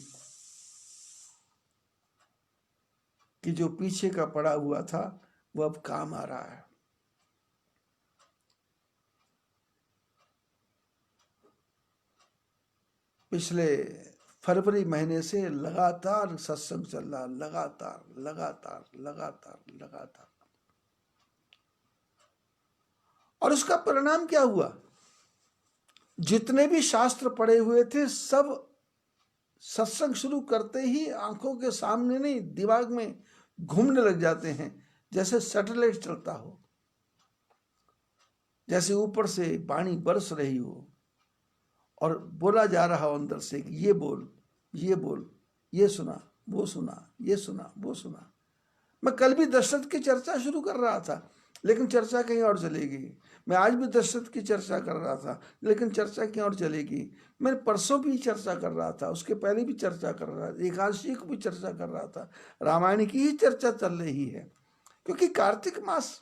A: कि जो पीछे का पड़ा हुआ था वो अब काम आ रहा है। पिछले फरवरी महीने से लगातार सत्संग चल रहा, लगातार लगातार लगातार लगातार। और उसका परिणाम क्या हुआ? जितने भी शास्त्र पढ़े हुए थे सब सत्संग शुरू करते ही आंखों के सामने नहीं, दिमाग में घूमने लग जाते हैं, जैसे सैटेलाइट चलता हो, जैसे ऊपर से पानी बरस रही हो और बोला जा रहा हो अंदर से कि ये बोल, ये बोल, ये सुना, वो सुना, ये सुना, वो सुना। मैं कल भी दशरथ की चर्चा शुरू कर रहा था, लेकिन चर्चा कहीं और चलेगी। मैं आज भी दशरथ की चर्चा कर रहा था, लेकिन चर्चा कहीं और चलेगी। मैं परसों भी चर्चा कर रहा था, उसके पहले भी चर्चा कर रहा था, एकादशी को भी चर्चा कर रहा था। रामायण की ही चर्चा चल रही है, क्योंकि कार्तिक मास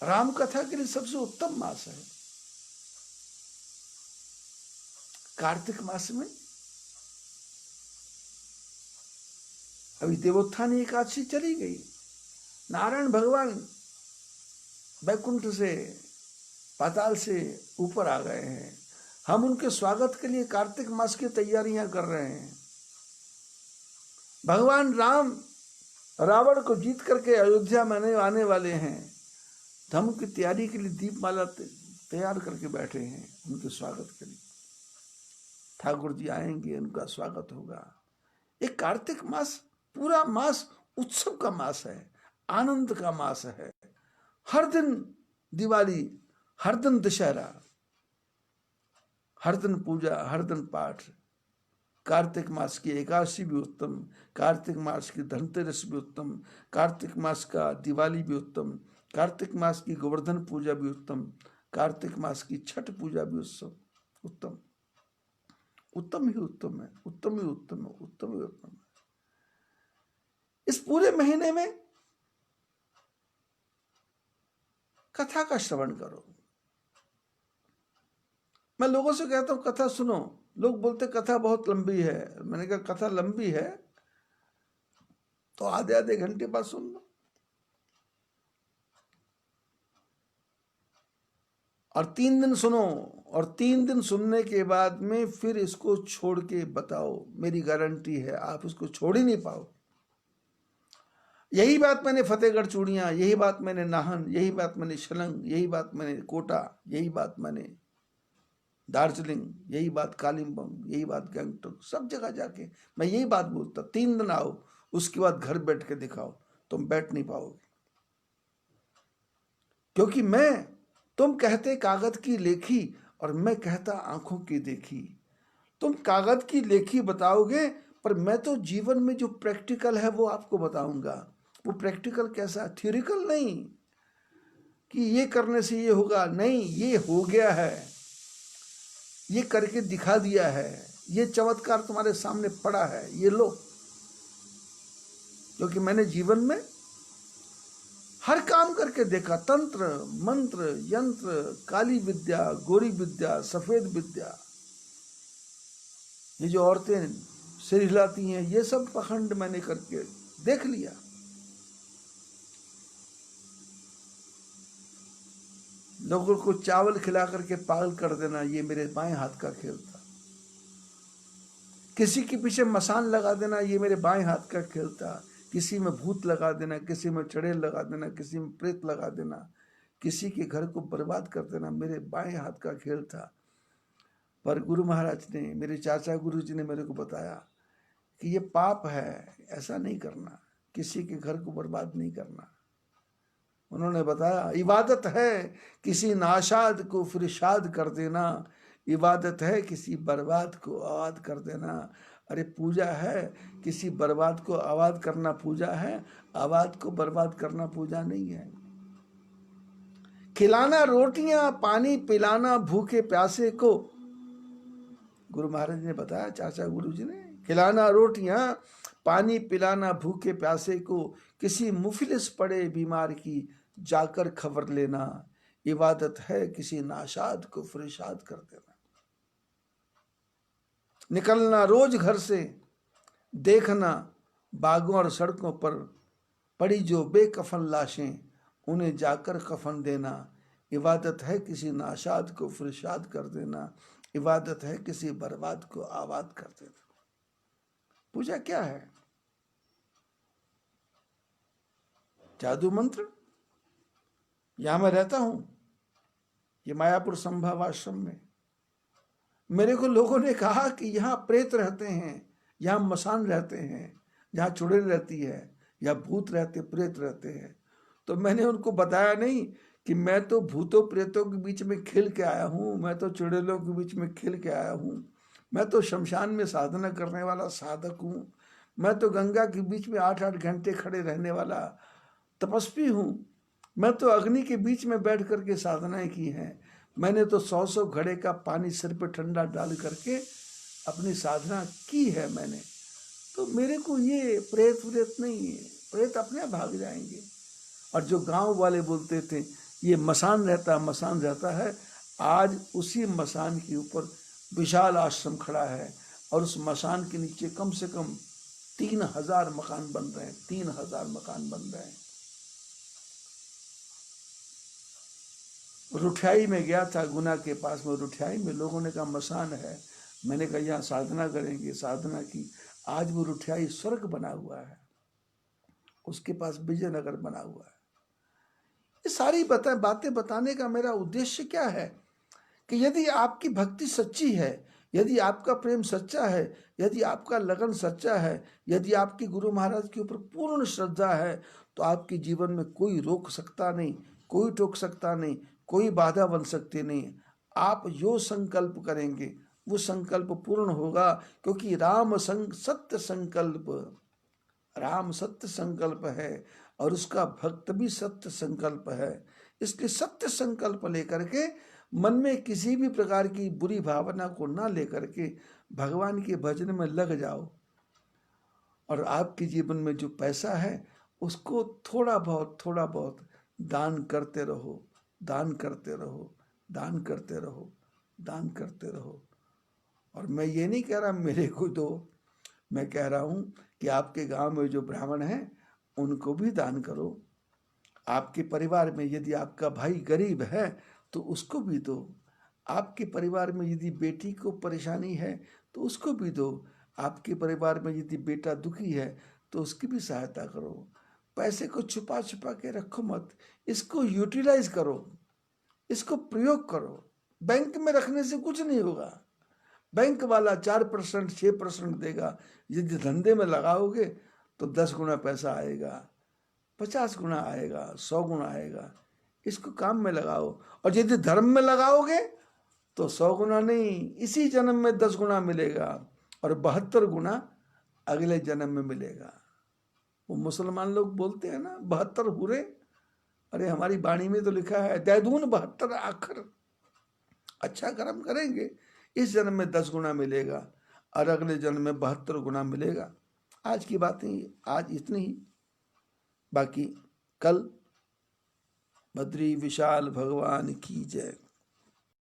A: राम कथा के लिए सबसे उत्तम मास है। कार्तिक मास में अभी देवोत्थान एकादशी चली गई, नारायण भगवान वैकुंठ से, पाताल से ऊपर आ गए हैं। हम उनके स्वागत के लिए कार्तिक मास की तैयारियां कर रहे हैं। भगवान राम रावण को जीत करके अयोध्या में आने वाले हैं, तो हम उनकी तैयारी के लिए दीपमाला तैयार करके बैठे हैं उनके स्वागत के लिए। ठाकुर जी आएंगे, उनका स्वागत होगा। एक कार्तिक मास, पूरा मास उत्सव का मास है, आनंद का मास है। हर दिन दिवाली, हर दिन दशहरा, हर दिन पूजा, हर दिन पाठ। कार्तिक मास की एकादशी भी उत्तम, कार्तिक मास की धनतेरस भी उत्तम, कार्तिक मास का दिवाली भी उत्तम, कार्तिक मास की गोवर्धन पूजा भी उत्तम, कार्तिक मास की छठ पूजा भी उत्तम। उत्तम ही उत्तम है, उत्तम ही उत्तम है, उत्तम ही उत्तम है। इस पूरे महीने में कथा का श्रवण करो। मैं लोगों से कहता हूं कथा सुनो, लोग बोलते कथा बहुत लंबी है। मैंने कहा कथा लंबी है तो आधे आधे घंटे बाद सुन लो, और 3 दिन सुनो, और 3 दिन सुनने के बाद में फिर इसको छोड़ के बताओ। मेरी गारंटी है आप इसको छोड़ ही नहीं पाओ। यही बात मैंने फतेहगढ़ चूड़ियां, यही बात मैंने नाहन, यही बात मैंने शलंग, यही बात मैंने कोटा, यही बात मैंने दार्जिलिंग, यही बात कालिम्पोंग, यही बात गंगटोक, सब जगह जाके मैं यही बात बोलता। 3 दिन आओ, उसके बाद घर बैठ के दिखाओ। तुम बैठ नहीं पाओगे, क्योंकि तुम कहते कागज की लेखी और मैं कहता आंखों की देखी। तुम कागज की लेखी बताओगे, पर मैं तो जीवन में जो प्रैक्टिकल है वो आपको बताऊंगा। वो प्रैक्टिकल कैसा, थ्योरिकल नहीं कि ये करने से ये होगा, नहीं, ये हो गया है, ये करके दिखा दिया है, ये चमत्कार तुम्हारे सामने पड़ा है, ये लो। क्योंकि मैंने जीवन में हर काम करके देखा, तंत्र मंत्र यंत्र, काली विद्या, गोरी विद्या, सफेद विद्या, ये जो औरतें सिर हिलाती हैं, ये सब पखंड मैंने करके देख लिया। लोगों को चावल खिला करके पागल कर देना, ये मेरे बाएं हाथ का खेल था। किसी के पीछे मसान लगा देना, ये मेरे बाएं हाथ का खेल था। किसी में भूत लगा देना, किसी में चड़ेल लगा देना, किसी में प्रेत लगा देना, किसी के घर को बर्बाद कर देना, मेरे बाएं हाथ का खेल था। पर गुरु महाराज ने, मेरे चाचा गुरु जी ने मेरे को बताया कि ये पाप है, ऐसा नहीं करना, किसी के घर को बर्बाद नहीं करना। उन्होंने बताया इबादत है किसी नाशाद को फिर शाद कर देना, इबादत है किसी बर्बाद को आबाद कर देना। अरे पूजा है किसी बर्बाद को आबाद करना पूजा है, आबाद को बर्बाद करना पूजा नहीं है। खिलाना रोटियां पानी पिलाना भूखे प्यासे को, गुरु महाराज ने बताया, चाचा गुरु जी ने, खिलाना रोटियां पानी पिलाना भूखे प्यासे को, किसी मुफलिस पड़े बीमार की जाकर खबर लेना, इबादत है किसी नाशाद को फरिशाद कर देना। निकलना रोज घर से देखना बागों और सड़कों पर पड़ी जो बेकफन लाशें, उन्हें जाकर कफन देना, इबादत है किसी नाशाद को फरिशाद कर देना, इबादत है किसी बर्बाद को आबाद कर देना। पूजा क्या है? जादू मंत्र। यहां मैं रहता हूं, ये मायापुर संभव आश्रम में, मेरे को लोगों ने कहा कि यहाँ प्रेत रहते हैं, यहाँ मसान रहते हैं, यहाँ चुड़ैल रहती है, या भूत रहते, प्रेत रहते हैं। तो मैंने उनको बताया नहीं कि मैं तो भूतों प्रेतों के बीच में खेल के आया हूँ, मैं तो चुड़ैलों के बीच में खेल के आया हूँ, मैं तो शमशान में साधना करने वाला साधक हूँ, मैं तो गंगा के बीच में 8-8 घंटे खड़े रहने वाला तपस्वी हूँ, मैं तो अग्नि के बीच में बैठ करके साधनाएं की हैं, मैंने तो 100 घड़े का पानी सिर पे ठंडा डाल करके अपनी साधना की है मैंने। तो मेरे को ये प्रेत व्रेत नहीं है, प्रेत अपने भाग जाएंगे। और जो गांव वाले बोलते थे ये मसान रहता है, आज उसी मसान के ऊपर विशाल आश्रम खड़ा है, और उस मसान के नीचे कम से कम 3000 मकान बन रहे हैं, 3000 मकान बन रहे हैं। रुठियाई में गया था, गुना के पास में रुठियाई में, लोगों ने कहा मसान है, मैंने कहा यहाँ साधना करेंगे, साधना की। आज वो रुठियाई स्वर्ग बना हुआ है, उसके पास विजयनगर बना हुआ है। ये सारी बातें बताने का मेरा उद्देश्य क्या है कि यदि आपकी भक्ति सच्ची है, यदि आपका प्रेम सच्चा है, यदि आपका लगन सच्चा है, यदि आपकी गुरु महाराज के ऊपर पूर्ण श्रद्धा है, तो आपके जीवन में कोई रोक सकता नहीं, कोई टोक सकता नहीं, कोई बाधा बन सकती नहीं। आप जो संकल्प करेंगे वो संकल्प पूर्ण होगा, क्योंकि राम सत्य संकल्प है, और उसका भक्त भी सत्य संकल्प है। इसलिए सत्य संकल्प लेकर के मन में किसी भी प्रकार की बुरी भावना को ना लेकर के भगवान के भजन में लग जाओ, और आपके जीवन में जो पैसा है उसको थोड़ा बहुत दान करते रहो, दान करते रहो, दान करते रहो, दान करते रहो। और मैं ये नहीं कह रहा मेरे को दो, मैं कह रहा हूँ कि आपके गांव में जो ब्राह्मण हैं उनको भी दान करो। आपके परिवार में यदि आपका भाई गरीब है तो उसको भी दो। आपके परिवार में यदि बेटी को परेशानी है तो उसको भी दो। आपके परिवार में यदि बेटा दुखी है तो उसकी भी सहायता करो। पैसे को छुपा के रखो मत, इसको यूटिलाइज करो, इसको प्रयोग करो। बैंक में रखने से कुछ नहीं होगा, बैंक वाला 4% 6% देगा। यदि धंधे में लगाओगे तो 10 गुना पैसा आएगा, 50 गुना आएगा, 100 गुना आएगा। इसको काम में लगाओ। और यदि धर्म में लगाओगे तो 100 गुना नहीं, इसी जन्म में 10 गुना मिलेगा, और 72 गुना अगले जन्म में मिलेगा। वो मुसलमान लोग बोलते हैं ना 72 हुरे, अरे हमारी वाणी में तो लिखा है दैदून 72 आखर। अच्छा कर्म करेंगे इस जन्म में 10 गुना मिलेगा, और अगले जन्म में 72 गुना मिलेगा। आज की बातें आज इतनी ही, बाकी कल। बद्री विशाल भगवान की जय।